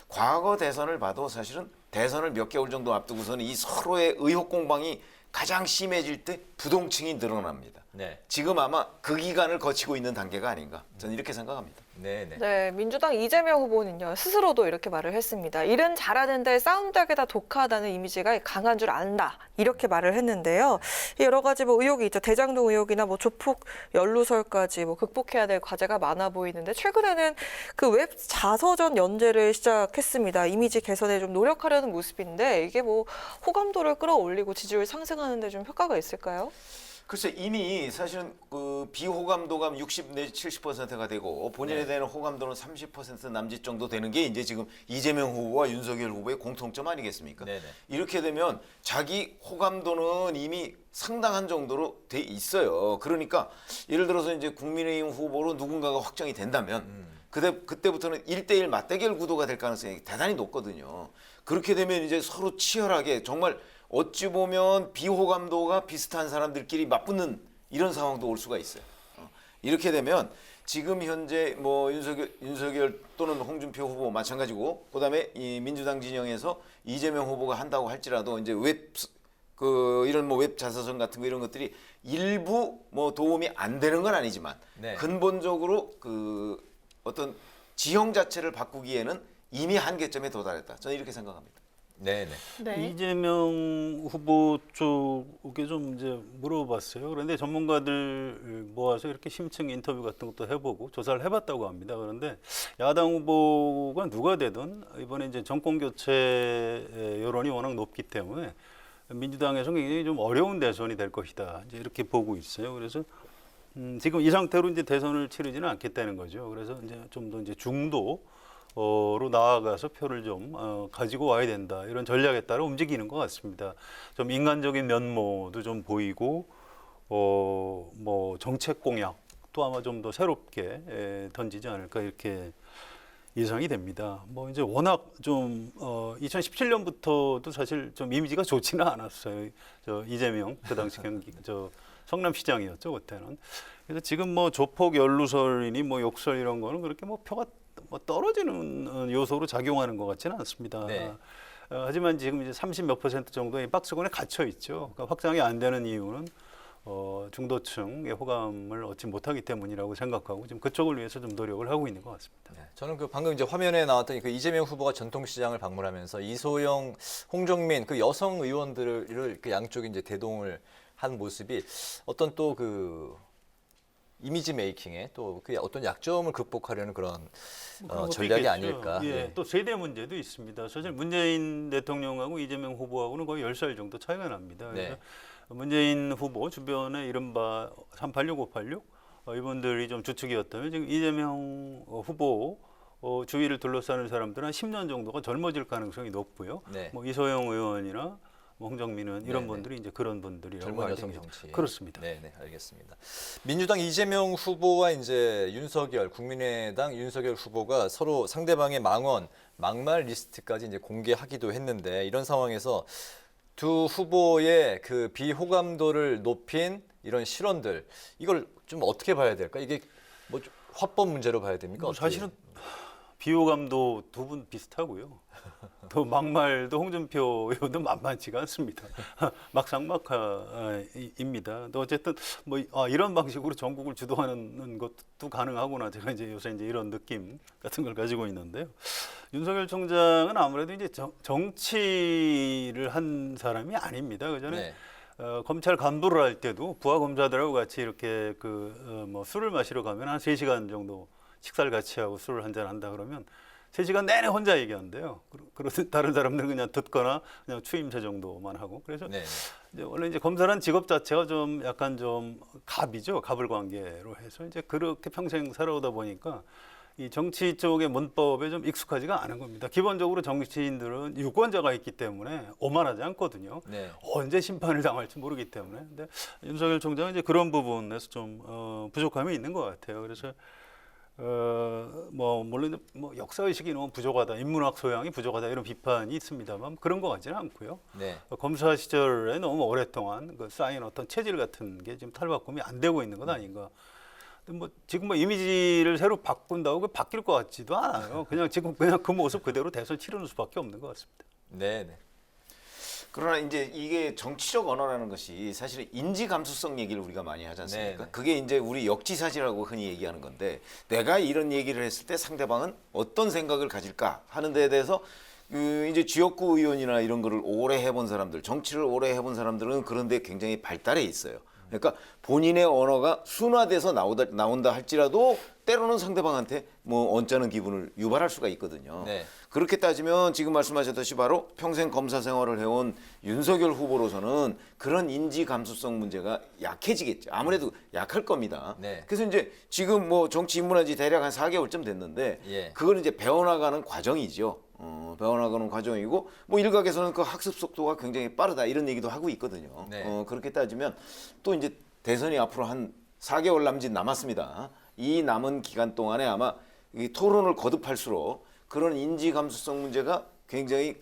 과거 대선을 봐도 사실은 대선을 몇 개월 정도 앞두고서는 이 서로의 의혹 공방이 가장 심해질 때 부동층이 늘어납니다. 지금 아마 그 기간을 거치고 있는 단계가 아닌가 저는 이렇게 생각합니다. 네, 민주당 이재명 후보는요 스스로도 이렇게 말을 했습니다. 일은 잘하는데 싸움닭에다 독하다는 이미지가 강한 줄 안다 이렇게 말을 했는데요. 여러 가지 뭐 의혹이 있죠. 대장동 의혹이나 뭐 조폭 연루설까지 뭐 극복해야 될 과제가 많아 보이는데 최근에는 그 웹 자서전 연재를 시작했습니다. 이미지 개선에 좀 노력하려는 모습인데 이게 뭐 호감도를 끌어올리고 지지율 상승하는 데 좀 효과가 있을까요? 글쎄 이미 사실은 그 비호감도가 60 내지 70%가 되고 본인에 대한 호감도는 30% 남짓 정도 되는 게 이제 지금 이재명 후보와 윤석열 후보의 공통점 아니겠습니까? 이렇게 되면 자기 호감도는 이미 상당한 정도로 돼 있어요. 그러니까 예를 들어서 이제 국민의힘 후보로 누군가가 확정이 된다면 그때부터는 1대1 맞대결 구도가 될 가능성이 대단히 높거든요. 그렇게 되면 이제 서로 치열하게 정말 어찌 보면 비호감도가 비슷한 사람들끼리 맞붙는 이런 상황도 올 수가 있어요. 이렇게 되면 지금 현재 뭐 윤석열 또는 홍준표 후보 마찬가지고 그다음에 이 민주당 진영에서 이재명 후보가 한다고 할지라도 이제 이런 뭐 웹 자서전 같은 거 이런 것들이 일부 뭐 도움이 안 되는 건 아니지만 근본적으로 그 어떤 지형 자체를 바꾸기에는 이미 한계점에 도달했다. 저는 이렇게 생각합니다. 이재명 후보 쪽에 좀 이제 물어봤어요. 그런데 전문가들 모아서 이렇게 심층 인터뷰 같은 것도 해보고 조사를 해봤다고 합니다. 그런데 야당 후보가 누가 되든 이번에 이제 정권 교체 여론이 워낙 높기 때문에 민주당에서 굉장히 좀 어려운 대선이 될 것이다. 이제 이렇게 보고 있어요. 그래서 지금 이 상태로 이제 대선을 치르지는 않겠다는 거죠. 그래서 이제 좀 더 이제 중도 로 나아가서 표를 좀 가지고 와야 된다 이런 전략에 따라 움직이는 것 같습니다. 좀 인간적인 면모도 좀 보이고 뭐 정책 공약도 아마 좀 더 새롭게 던지지 않을까 이렇게 예상이 됩니다. 뭐 이제 워낙 좀 2017년부터도 사실 좀 이미지가 좋지는 않았어요. 저 이재명 그 당시 성남시장이었죠 그때는. 그래서 지금 뭐 조폭 연루설이니 뭐 욕설 이런 거는 그렇게 뭐 표가 뭐 떨어지는 요소로 작용하는 것 같지는 않습니다. 하지만 지금 이제 30몇 % 정도의 박스권에 갇혀 있죠. 그러니까 확장이 안 되는 이유는 중도층의 호감을 얻지 못하기 때문이라고 생각하고 지금 그쪽을 위해서 좀 노력을 하고 있는 것 같습니다. 저는 그 방금 이제 화면에 나왔던 그 이재명 후보가 전통시장을 방문하면서 이소영, 홍정민 그 여성 의원들을 그 양쪽에 이제 대동을 한 모습이 어떤 또 그 이미지 메이킹에 또 그 어떤 약점을 극복하려는 그런 전략이 있겠죠. 아닐까. 또 세대 문제도 있습니다. 사실 문재인 대통령하고 이재명 후보하고는 거의 10살 정도 차이가 납니다. 그래서 문재인 후보 주변에 이른바 386, 586 이분들이 좀 주축이었다면 지금 이재명 후보 주위를 둘러싸는 사람들은 한 10년 정도가 젊어질 가능성이 높고요. 뭐 이소영 의원이나 홍정민은 이런 네네. 분들이 이제 그런 분들이라고 젊은 여성 알겠죠. 정치. 그렇습니다. 네, 알겠습니다. 민주당 이재명 후보와 이제 윤석열, 국민의당 윤석열 후보가 서로 상대방의 망언, 막말 리스트까지 이제 공개하기도 했는데 이런 상황에서 두 후보의 그 비호감도를 높인 이런 실언들 이걸 좀 어떻게 봐야 될까? 이게 뭐 화법 문제로 봐야 됩니까? 뭐 어떻게? 사실은 비호감도 두 분 비슷하고요. 또 막말도 홍준표 의원도 만만치가 않습니다. 막상막하입니다. 또 어쨌든 뭐 이런 방식으로 전국을 주도하는 것도 가능하구나. 제가 이제 요새 이제 이런 느낌 같은 걸 가지고 있는데요. 윤석열 총장은 아무래도 이제 정치를 한 사람이 아닙니다. 그 전에 검찰 간부를 할 때도 부하 검사들하고 같이 이렇게 뭐 술을 마시러 가면 한 3시간 정도 식사를 같이 하고 술을 한잔 한다 그러면 3시간 내내 혼자 얘기한대요. 그러서 다른 사람들은 그냥 듣거나 그냥 추임새 정도만 하고. 그래서 이제 원래 이제 검사란 직업 자체가 좀 약간 좀 갑이죠. 갑을 관계로 해서 이제 그렇게 평생 살아오다 보니까 이 정치 쪽의 문법에 좀 익숙하지가 않은 겁니다. 기본적으로 정치인들은 유권자가 있기 때문에 오만하지 않거든요. 언제 심판을 당할지 모르기 때문에. 근데 윤석열 총장은 이제 그런 부분에서 좀 부족함이 있는 것 같아요. 그래서 뭐 물론 뭐 역사 의식이 너무 부족하다, 인문학 소양이 부족하다 이런 비판이 있습니다만 그런 것 같지는 않고요. 검사 시절에 너무 오랫동안 그 쌓인 어떤 체질 같은 게 지금 탈바꿈이 안 되고 있는 것 아닌가. 뭐 지금 뭐 이미지를 새로 바꾼다고 바뀔 것 같지도 않아요. 그냥 지금 그냥 그 모습 그대로 대선 치르는 수밖에 없는 것 같습니다. 네. 그러나 이제 이게 정치적 언어라는 것이 사실 인지 감수성 얘기를 우리가 많이 하지 않습니까? 그게 이제 우리 역지사지라고 흔히 얘기하는 건데 내가 이런 얘기를 했을 때 상대방은 어떤 생각을 가질까 하는 데에 대해서 이제 지역구 의원이나 이런 거를 오래 해본 사람들, 정치를 오래 해본 사람들은 그런 데 굉장히 발달해 있어요. 그러니까 본인의 언어가 순화돼서 나온다 할지라도 때로는 상대방한테 뭐 언짢은 기분을 유발할 수가 있거든요. 그렇게 따지면 지금 말씀하셨듯이 바로 평생 검사 생활을 해온 윤석열 후보로서는 그런 인지 감수성 문제가 약해지겠죠. 아무래도 약할 겁니다. 그래서 이제 지금 뭐 정치 입문한 지 대략 한 4개월쯤 됐는데 그걸 이제 배워나가는 과정이죠. 배워나가는 과정이고 뭐 일각에서는 그 학습 속도가 굉장히 빠르다 이런 얘기도 하고 있거든요. 그렇게 따지면 또 이제 대선이 앞으로 한 4개월 남짓 남았습니다. 이 남은 기간 동안에 아마 이 토론을 거듭할수록 그런 인지 감수성 문제가 굉장히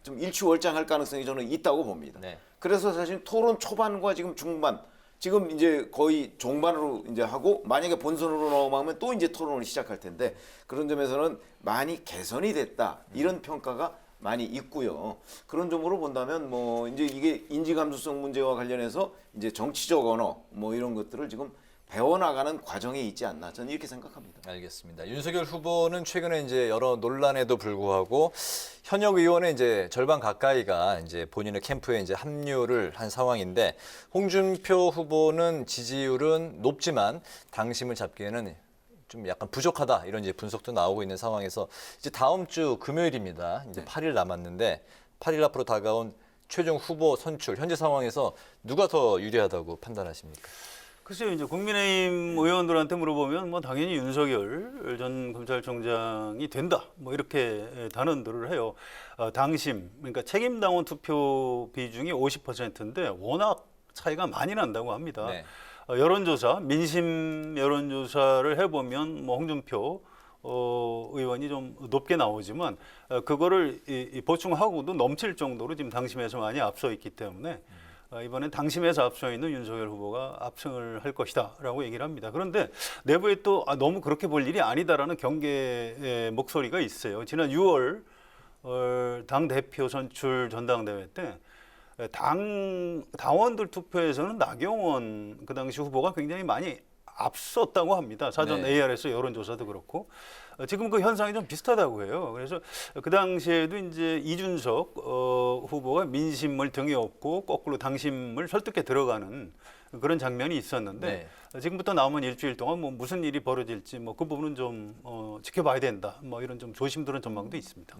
좀 일취월장할 가능성이 저는 있다고 봅니다. 그래서 사실 토론 초반과 지금 중반 지금 이제 거의 종반으로 이제 하고 만약에 본선으로 넘어가면 또 이제 토론을 시작할 텐데 그런 점에서는 많이 개선이 됐다 이런 평가가 많이 있고요. 그런 점으로 본다면 뭐 이제 이게 인지 감수성 문제와 관련해서 이제 정치적 언어 뭐 이런 것들을 지금 배워나가는 과정에 있지 않나 저는 이렇게 생각합니다. 알겠습니다. 윤석열 후보는 최근에 이제 여러 논란에도 불구하고 현역 의원의 이제 절반 가까이가 이제 본인의 캠프에 이제 합류를 한 상황인데 홍준표 후보는 지지율은 높지만 당심을 잡기에는 좀 약간 부족하다 이런 이제 분석도 나오고 있는 상황에서 이제 다음 주 금요일입니다. 이제 8일 남았는데 8일 앞으로 다가온 최종 후보 선출 현재 상황에서 누가 더 유리하다고 판단하십니까? 글쎄요, 이제 국민의힘 의원들한테 물어보면 뭐 당연히 윤석열 전 검찰총장이 된다. 뭐 이렇게 단언들을 해요. 당심, 그러니까 책임당원 투표 비중이 50%인데 워낙 차이가 많이 난다고 합니다. 여론조사, 민심 여론조사를 해보면 뭐 홍준표 의원이 좀 높게 나오지만 그거를 보충하고도 넘칠 정도로 지금 당심에서 많이 앞서 있기 때문에 이번엔 당심에서 앞서 있는 윤석열 후보가 압승을 할 것이다라고 얘기를 합니다. 그런데 내부에 또 너무 그렇게 볼 일이 아니다라는 경계의 목소리가 있어요. 지난 6월 당 대표 선출 전당대회 때 당원들 투표에서는 나경원 그 당시 후보가 굉장히 많이 앞섰다고 합니다. 사전 ARS 여론조사도 그렇고 지금 그 현상이 좀 비슷하다고 해요. 그래서 그 당시에도 이제 이준석 후보가 민심을 등에 업고 거꾸로 당심을 설득해 들어가는 그런 장면이 있었는데 지금부터 남은 일주일 동안 뭐 무슨 일이 벌어질지 뭐 그 부분은 좀 지켜봐야 된다. 뭐 이런 좀 조심스러운 전망도 있습니다.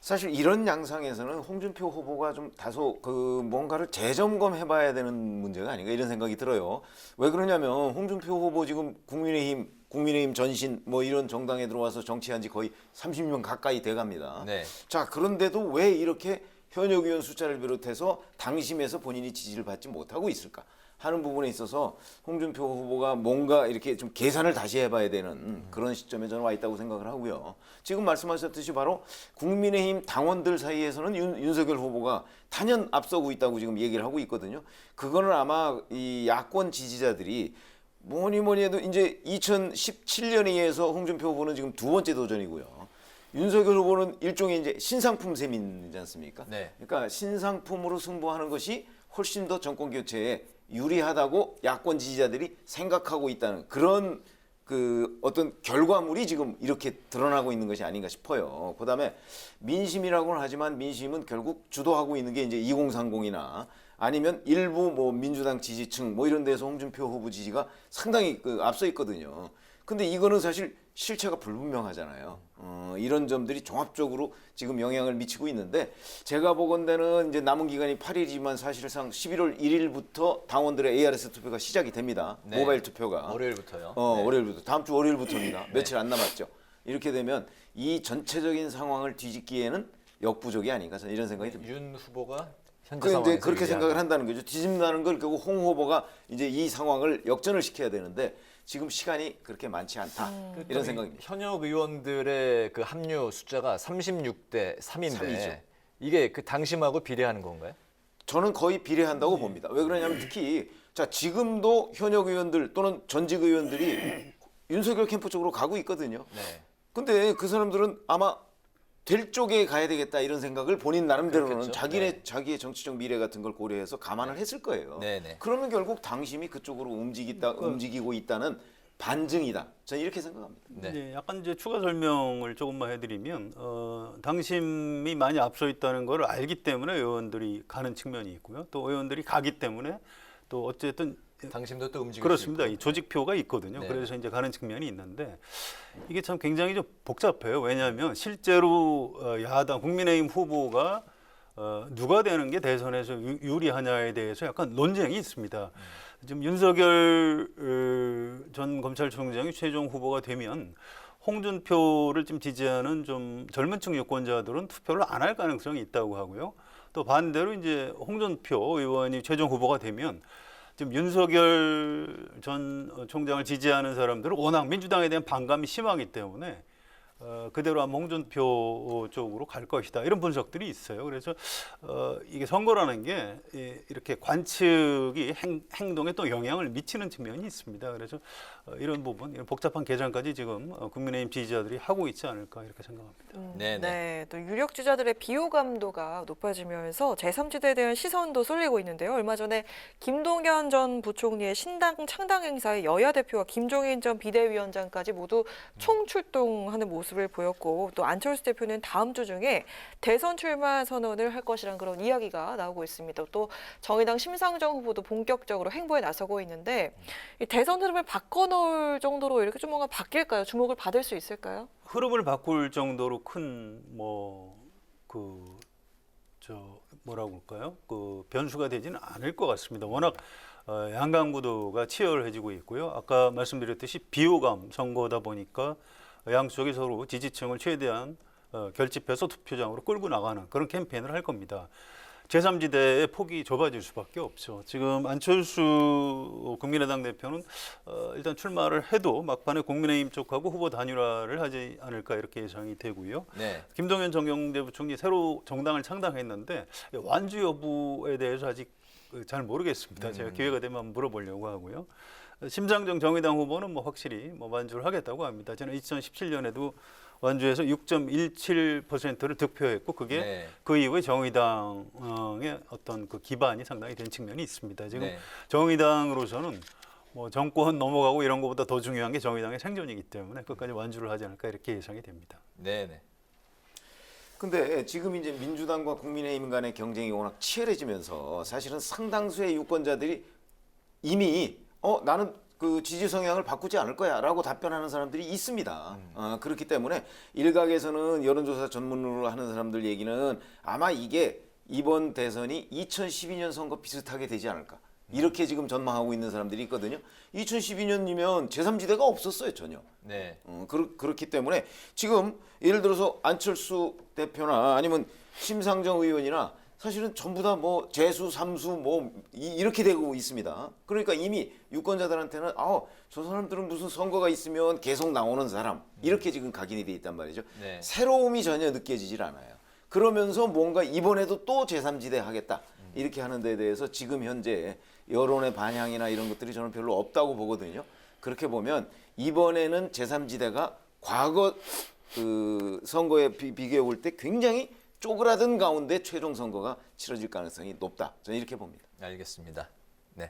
사실 이런 양상에서는 홍준표 후보가 좀 다소 뭔가를 재점검해봐야 되는 문제가 아닌가 이런 생각이 들어요. 왜 그러냐면 홍준표 후보 지금 국민의힘 전신 뭐 이런 정당에 들어와서 정치한 지 거의 30년 가까이 돼갑니다. 자, 그런데도 왜 이렇게 현역 의원 숫자를 비롯해서 당심에서 본인이 지지를 받지 못하고 있을까 하는 부분에 있어서 홍준표 후보가 뭔가 이렇게 좀 계산을 다시 해봐야 되는 그런 시점에 저는 와 있다고 생각을 하고요. 지금 말씀하셨듯이 바로 국민의힘 당원들 사이에서는 윤석열 후보가 단연 앞서고 있다고 지금 얘기를 하고 있거든요. 그거는 아마 이 야권 지지자들이 뭐니 해도 이제 2017년에 의해서 홍준표 후보는 지금 두 번째 도전이고요. 윤석열 후보는 일종의 이제 신상품 셈이지 않습니까? 네. 그러니까 신상품으로 승부하는 것이 훨씬 더 정권 교체에 유리하다고 야권 지지자들이 생각하고 있다는 그런 그 어떤 결과물이 지금 이렇게 드러나고 있는 것이 아닌가 싶어요. 그다음에 민심이라고는 하지만 민심은 결국 주도하고 있는 게 이제 2030이나 아니면 일부 뭐 민주당 지지층 뭐 이런 데서 홍준표 후보 지지가 상당히 앞서 있거든요. 근데 이거는 사실 실체가 불분명하잖아요. 이런 점들이 종합적으로 지금 영향을 미치고 있는데 제가 보건대는 이제 남은 기간이 8일이지만 사실상 11월 1일부터 당원들의 ARS 투표가 시작이 됩니다. 네. 모바일 투표가. 월요일부터요. 네. 월요일부터. 다음 주 월요일부터입니다. 며칠 안 남았죠. 이렇게 되면 이 전체적인 상황을 뒤집기에는 역부족이 아닌가 저는 이런 생각이 듭니다. 윤 후보가 현재 그 이제 상황에서 그렇게 유리하다. 생각을 한다는 거죠. 뒤집는다는 걸 결국 홍 후보가 이제 이 상황을 역전을 시켜야 되는데 지금 시간이 그렇게 많지 않다 이런 생각입니다. 현역 의원들의 그 합류 숫자가 36대 3인데 3이죠. 이게 그 당심하고 비례하는 건가요? 저는 거의 비례한다고 봅니다. 왜 그러냐면 특히 자 지금도 현역 의원들 또는 전직 의원들이 윤석열 캠프 쪽으로 가고 있거든요. 네. 근데 그 사람들은 아마 될 쪽에 가야 되겠다 이런 생각을 본인 나름대로는 그렇겠죠. 자기의 정치적 미래 같은 걸 고려해서 감안을 했을 거예요. 네네. 그러면 결국 당심이 그쪽으로 움직이고 있다는 반증이다. 저는 이렇게 생각합니다. 네, 약간 이제 추가 설명을 조금만 해드리면 당심이 많이 앞서 있다는 걸 알기 때문에 의원들이 가는 측면이 있고요. 또 의원들이 가기 때문에 또 어쨌든 당심도 또 움직일 그렇습니다. 수 있고. 이 조직표가 있거든요. 네. 그래서 이제 가는 측면이 있는데 이게 참 굉장히 좀 복잡해요. 왜냐하면 실제로 야당 국민의힘 후보가 누가 되는 게 대선에서 유리하냐에 대해서 약간 논쟁이 있습니다. 지금 윤석열 전 검찰총장이 최종 후보가 되면 홍준표를 좀 지지하는 좀 젊은층 유권자들은 투표를 안 할 가능성이 있다고 하고요. 또 반대로 이제 홍준표 의원이 최종 후보가 되면 지금 윤석열 전 총장을 지지하는 사람들은 워낙 민주당에 대한 반감이 심하기 때문에 그대로 아마 홍준표 쪽으로 갈 것이다 이런 분석들이 있어요. 그래서 이게 선거라는 게 이렇게 관측이 행동에 또 영향을 미치는 측면이 있습니다. 그래서 이런 부분, 이런 복잡한 계산까지 지금 국민의힘 지지자들이 하고 있지 않을까 이렇게 생각합니다. 네, 또 유력 주자들의 비호감도가 높아지면서 제3지대에 대한 시선도 쏠리고 있는데요. 얼마 전에 김동연 전 부총리의 신당 창당 행사에 여야 대표와 김종인 전 비대위원장까지 모두 총출동하는 모습을 보였고 또 안철수 대표는 다음 주 중에 대선 출마 선언을 할 것이란 그런 이야기가 나오고 있습니다. 또 정의당 심상정 후보도 본격적으로 행보에 나서고 있는데 이 대선 흐름을 바꿔놓을 정도로 이렇게 좀 뭔가 바뀔까요? 주목을 받을 수 있을까요? 흐름을 바꿀 정도로 큰 뭐라고 할까요? 그 변수가 되지는 않을 것 같습니다. 워낙 양강구도가 치열해지고 있고요. 아까 말씀드렸듯이 비호감 선거다 보니까 양쪽이 서로 지지층을 최대한 결집해서 투표장으로 끌고 나가는 그런 캠페인을 할 겁니다. 제3지대의 폭이 좁아질 수밖에 없죠. 지금 안철수 국민의당 대표는 일단 출마를 해도 막판에 국민의힘 쪽하고 후보 단일화를 하지 않을까 이렇게 예상이 되고요. 네. 김동연 정경대 부총리 새로 정당을 창당했는데 완주 여부에 대해서 아직 잘 모르겠습니다. 제가 기회가 되면 한번 물어보려고 하고요. 심상정 정의당 후보는 확실히 완주를 하겠다고 합니다. 저는 2017년에도 완주에서 6.17%를 득표했고 그게 그 이후에 정의당의 어떤 그 기반이 상당히 된 측면이 있습니다. 지금 정의당으로서는 정권 넘어가고 이런 것보다 더 중요한 게 정의당의 생존이기 때문에 끝까지 완주를 하지 않을까 이렇게 예상이 됩니다. 네네. 근데 지금 이제 민주당과 국민의힘 간의 경쟁이 워낙 치열해지면서 사실은 상당수의 유권자들이 이미 나는 그 지지 성향을 바꾸지 않을 거야라고 답변하는 사람들이 있습니다. 그렇기 때문에 일각에서는 여론조사 전문으로 하는 사람들 얘기는 아마 이게 이번 대선이 2012년 선거 비슷하게 되지 않을까. 이렇게 지금 전망하고 있는 사람들이 있거든요. 2012년이면 제3지대가 없었어요, 전혀. 네. 그렇기 때문에 지금 예를 들어서 안철수 대표나 아니면 심상정 의원이나 사실은 전부 다 뭐 재수, 삼수 뭐 이렇게 되고 있습니다. 그러니까 이미 유권자들한테는 저 사람들은 무슨 선거가 있으면 계속 나오는 사람 이렇게 지금 각인이 돼 있단 말이죠. 네. 새로움이 전혀 느껴지질 않아요. 그러면서 뭔가 이번에도 또 제3지대 하겠다 이렇게 하는 데에 대해서 지금 현재 여론의 반향이나 이런 것들이 저는 별로 없다고 보거든요. 그렇게 보면 이번에는 제3지대가 과거 그 선거에 비교해 볼 때 굉장히 쪼그라든 가운데 최종 선거가 치러질 가능성이 높다. 저는 이렇게 봅니다. 알겠습니다. 네.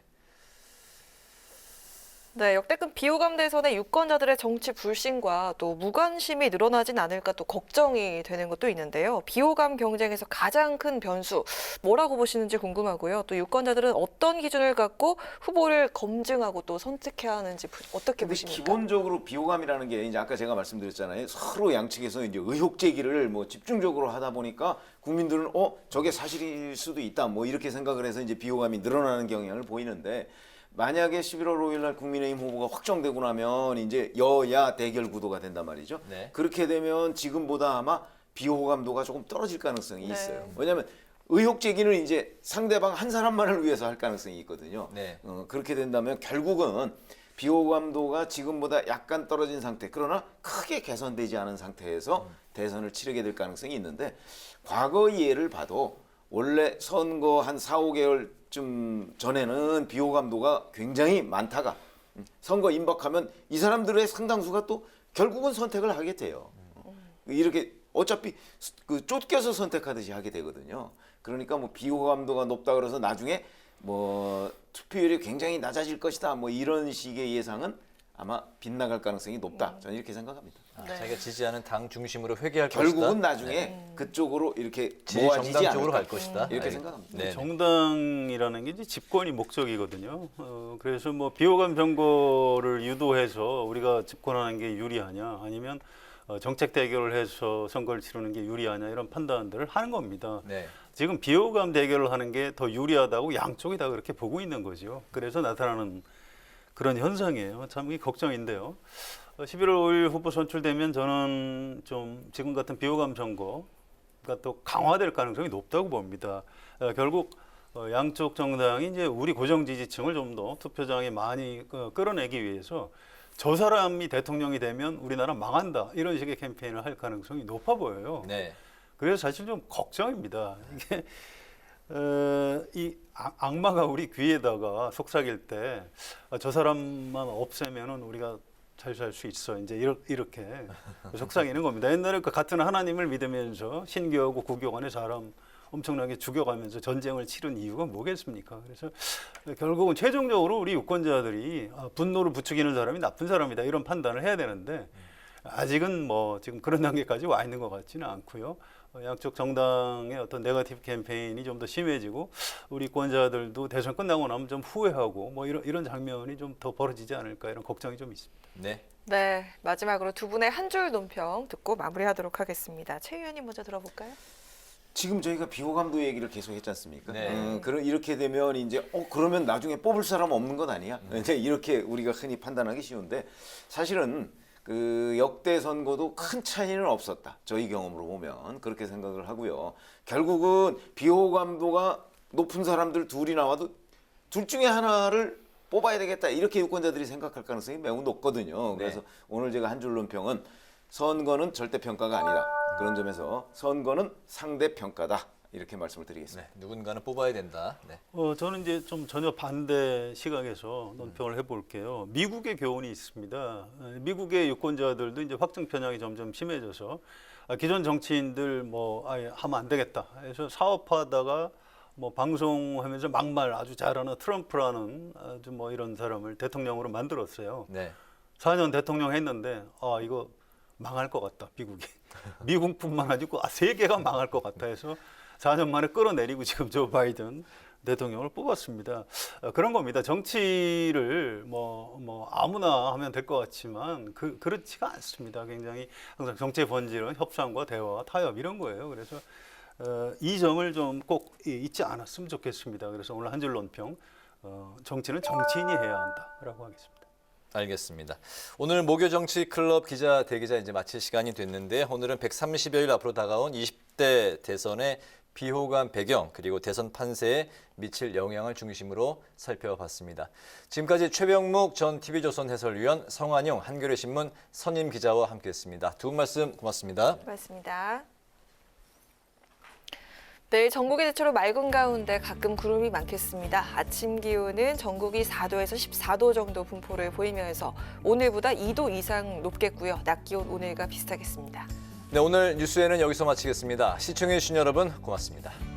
네, 역대급 비호감 대선의 유권자들의 정치 불신과 또 무관심이 늘어나진 않을까 또 걱정이 되는 것도 있는데요. 비호감 경쟁에서 가장 큰 변수 뭐라고 보시는지 궁금하고요. 또 유권자들은 어떤 기준을 갖고 후보를 검증하고 또 선택해야 하는지 어떻게 보십니까? 기본적으로 비호감이라는 게 이제 아까 제가 말씀드렸잖아요. 서로 양측에서 이제 의혹 제기를 뭐 집중적으로 하다 보니까 국민들은 저게 사실일 수도 있다 뭐 이렇게 생각을 해서 이제 비호감이 늘어나는 경향을 보이는데. 만약에 11월 5일 날 국민의힘 후보가 확정되고 나면 이제 여야 대결 구도가 된단 말이죠. 네. 그렇게 되면 지금보다 아마 비호감도가 조금 떨어질 가능성이 네. 있어요. 왜냐하면 의혹 제기는 이제 상대방 한 사람만을 위해서 할 가능성이 있거든요. 네. 그렇게 된다면 결국은 비호감도가 지금보다 약간 떨어진 상태, 그러나 크게 개선되지 않은 상태에서 대선을 치르게 될 가능성이 있는데 과거 예를 봐도 원래 선거 한 4, 5개월쯤 전에는 비호감도가 굉장히 많다가 선거 임박하면 이 사람들의 상당수가 또 결국은 선택을 하게 돼요. 이렇게 어차피 그 쫓겨서 선택하듯이 하게 되거든요. 그러니까 뭐 비호감도가 높다 그래서 나중에 뭐 투표율이 굉장히 낮아질 것이다 뭐 이런 식의 예상은 아마 빗나갈 가능성이 높다. 저는 이렇게 생각합니다. 자기가 지지하는 당 중심으로 회귀할 결국은 것이다. 나중에 그쪽으로 이렇게 지지 모아지지 정당 쪽으로 않을까. 갈 것이다. 이렇게 생각합니다. 네. 정당이라는 게 이제 집권이 목적이거든요. 그래서 뭐 비호감 선거를 유도해서 우리가 집권하는 게 유리하냐, 아니면 정책 대결을 해서 선거를 치르는 게 유리하냐 이런 판단들을 하는 겁니다. 네. 지금 비호감 대결을 하는 게 더 유리하다고 양쪽이 다 그렇게 보고 있는 거죠. 그래서 나타나는 그런 현상이에요. 참 이게 걱정인데요. 11월 5일 후보 선출되면 저는 좀 지금 같은 비호감 선거가 또 강화될 가능성이 높다고 봅니다. 결국 양쪽 정당이 이제 우리 고정 지지층을 좀 더 투표장에 많이 끌어내기 위해서 저 사람이 대통령이 되면 우리나라 망한다 이런 식의 캠페인을 할 가능성이 높아 보여요. 네. 그래서 사실 좀 걱정입니다. 이게 이 악마가 우리 귀에다가 속삭일 때 저 사람만 없애면은 우리가 잘 살 수 있어. 이제 이렇게 속삭이는 겁니다. 옛날에 그 같은 하나님을 믿으면서 신교하고 구교 간에 사람 엄청나게 죽여가면서 전쟁을 치른 이유가 뭐겠습니까? 그래서 결국은 최종적으로 우리 유권자들이 분노를 부추기는 사람이 나쁜 사람이다 이런 판단을 해야 되는데 아직은 뭐 지금 그런 단계까지 와 있는 것 같지는 않고요. 양쪽 정당의 어떤 네거티브 캠페인이 좀 더 심해지고 우리 유권자들도 대선 끝나고 나면 좀 후회하고 뭐 이런 장면이 좀 더 벌어지지 않을까 이런 걱정이 좀 있습니다. 네. 네, 마지막으로 두 분의 한 줄 논평 듣고 마무리하도록 하겠습니다. 최 의원님 먼저 들어볼까요? 지금 저희가 비호감도 얘기를 계속 했지 않습니까? 네. 이렇게 되면 이제 그러면 나중에 뽑을 사람 없는 것 아니야? 이제 이렇게 우리가 흔히 판단하기 쉬운데 사실은 그 역대 선거도 큰 차이는 없었다. 저희 경험으로 보면 그렇게 생각을 하고요. 결국은 비호감도가 높은 사람들 둘이 나와도 둘 중에 하나를 뽑아야 되겠다. 이렇게 유권자들이 생각할 가능성이 매우 높거든요. 그래서 네. 오늘 제가 한 줄 논평은 선거는 절대평가가 아니다. 그런 점에서 선거는 상대평가다. 이렇게 말씀을 드리겠습니다. 네. 누군가는 뽑아야 된다. 네. 저는 이제 좀 전혀 반대 시각에서 논평을 해볼게요. 미국의 교훈이 있습니다. 미국의 유권자들도 이제 확증 편향이 점점 심해져서 기존 정치인들 뭐 아예 하면 안 되겠다 해서 사업하다가 뭐 방송하면서 막말 아주 잘하는 트럼프라는 아주 뭐 이런 사람을 대통령으로 만들었어요. 네. 4년 대통령 했는데 이거 망할 것 같다 미국이. 미국뿐만 아니고 세계가 망할 것 같아 해서 4년 만에 끌어내리고 지금 조 바이든 대통령을 뽑았습니다. 그런 겁니다. 정치를 뭐 아무나 하면 될 것 같지만 그렇지가 않습니다. 굉장히 항상 정치의 본질은 협상과 대화, 타협 이런 거예요. 그래서 이 점을 좀 꼭 잊지 않았으면 좋겠습니다. 그래서 오늘 한 줄 논평, 정치는 정치인이 해야 한다라고 하겠습니다. 알겠습니다. 오늘 목요정치클럽 기자 대기자 이제 마칠 시간이 됐는데 오늘은 130여일 앞으로 다가온 20대 대선의 비호감 배경 그리고 대선 판세에 미칠 영향을 중심으로 살펴봤습니다. 지금까지 최병묵 전 TV조선 해설위원, 성한용 한겨레신문 선임 기자와 함께했습니다. 두 분 말씀 고맙습니다. 고맙습니다. 내일 전국이 대체로 맑은 가운데 가끔 구름이 많겠습니다. 아침 기온은 전국이 4도에서 14도 정도 분포를 보이면서 오늘보다 2도 이상 높겠고요. 낮 기온 오늘과 비슷하겠습니다. 네, 오늘 뉴스에는 여기서 마치겠습니다. 시청해주신 여러분 고맙습니다.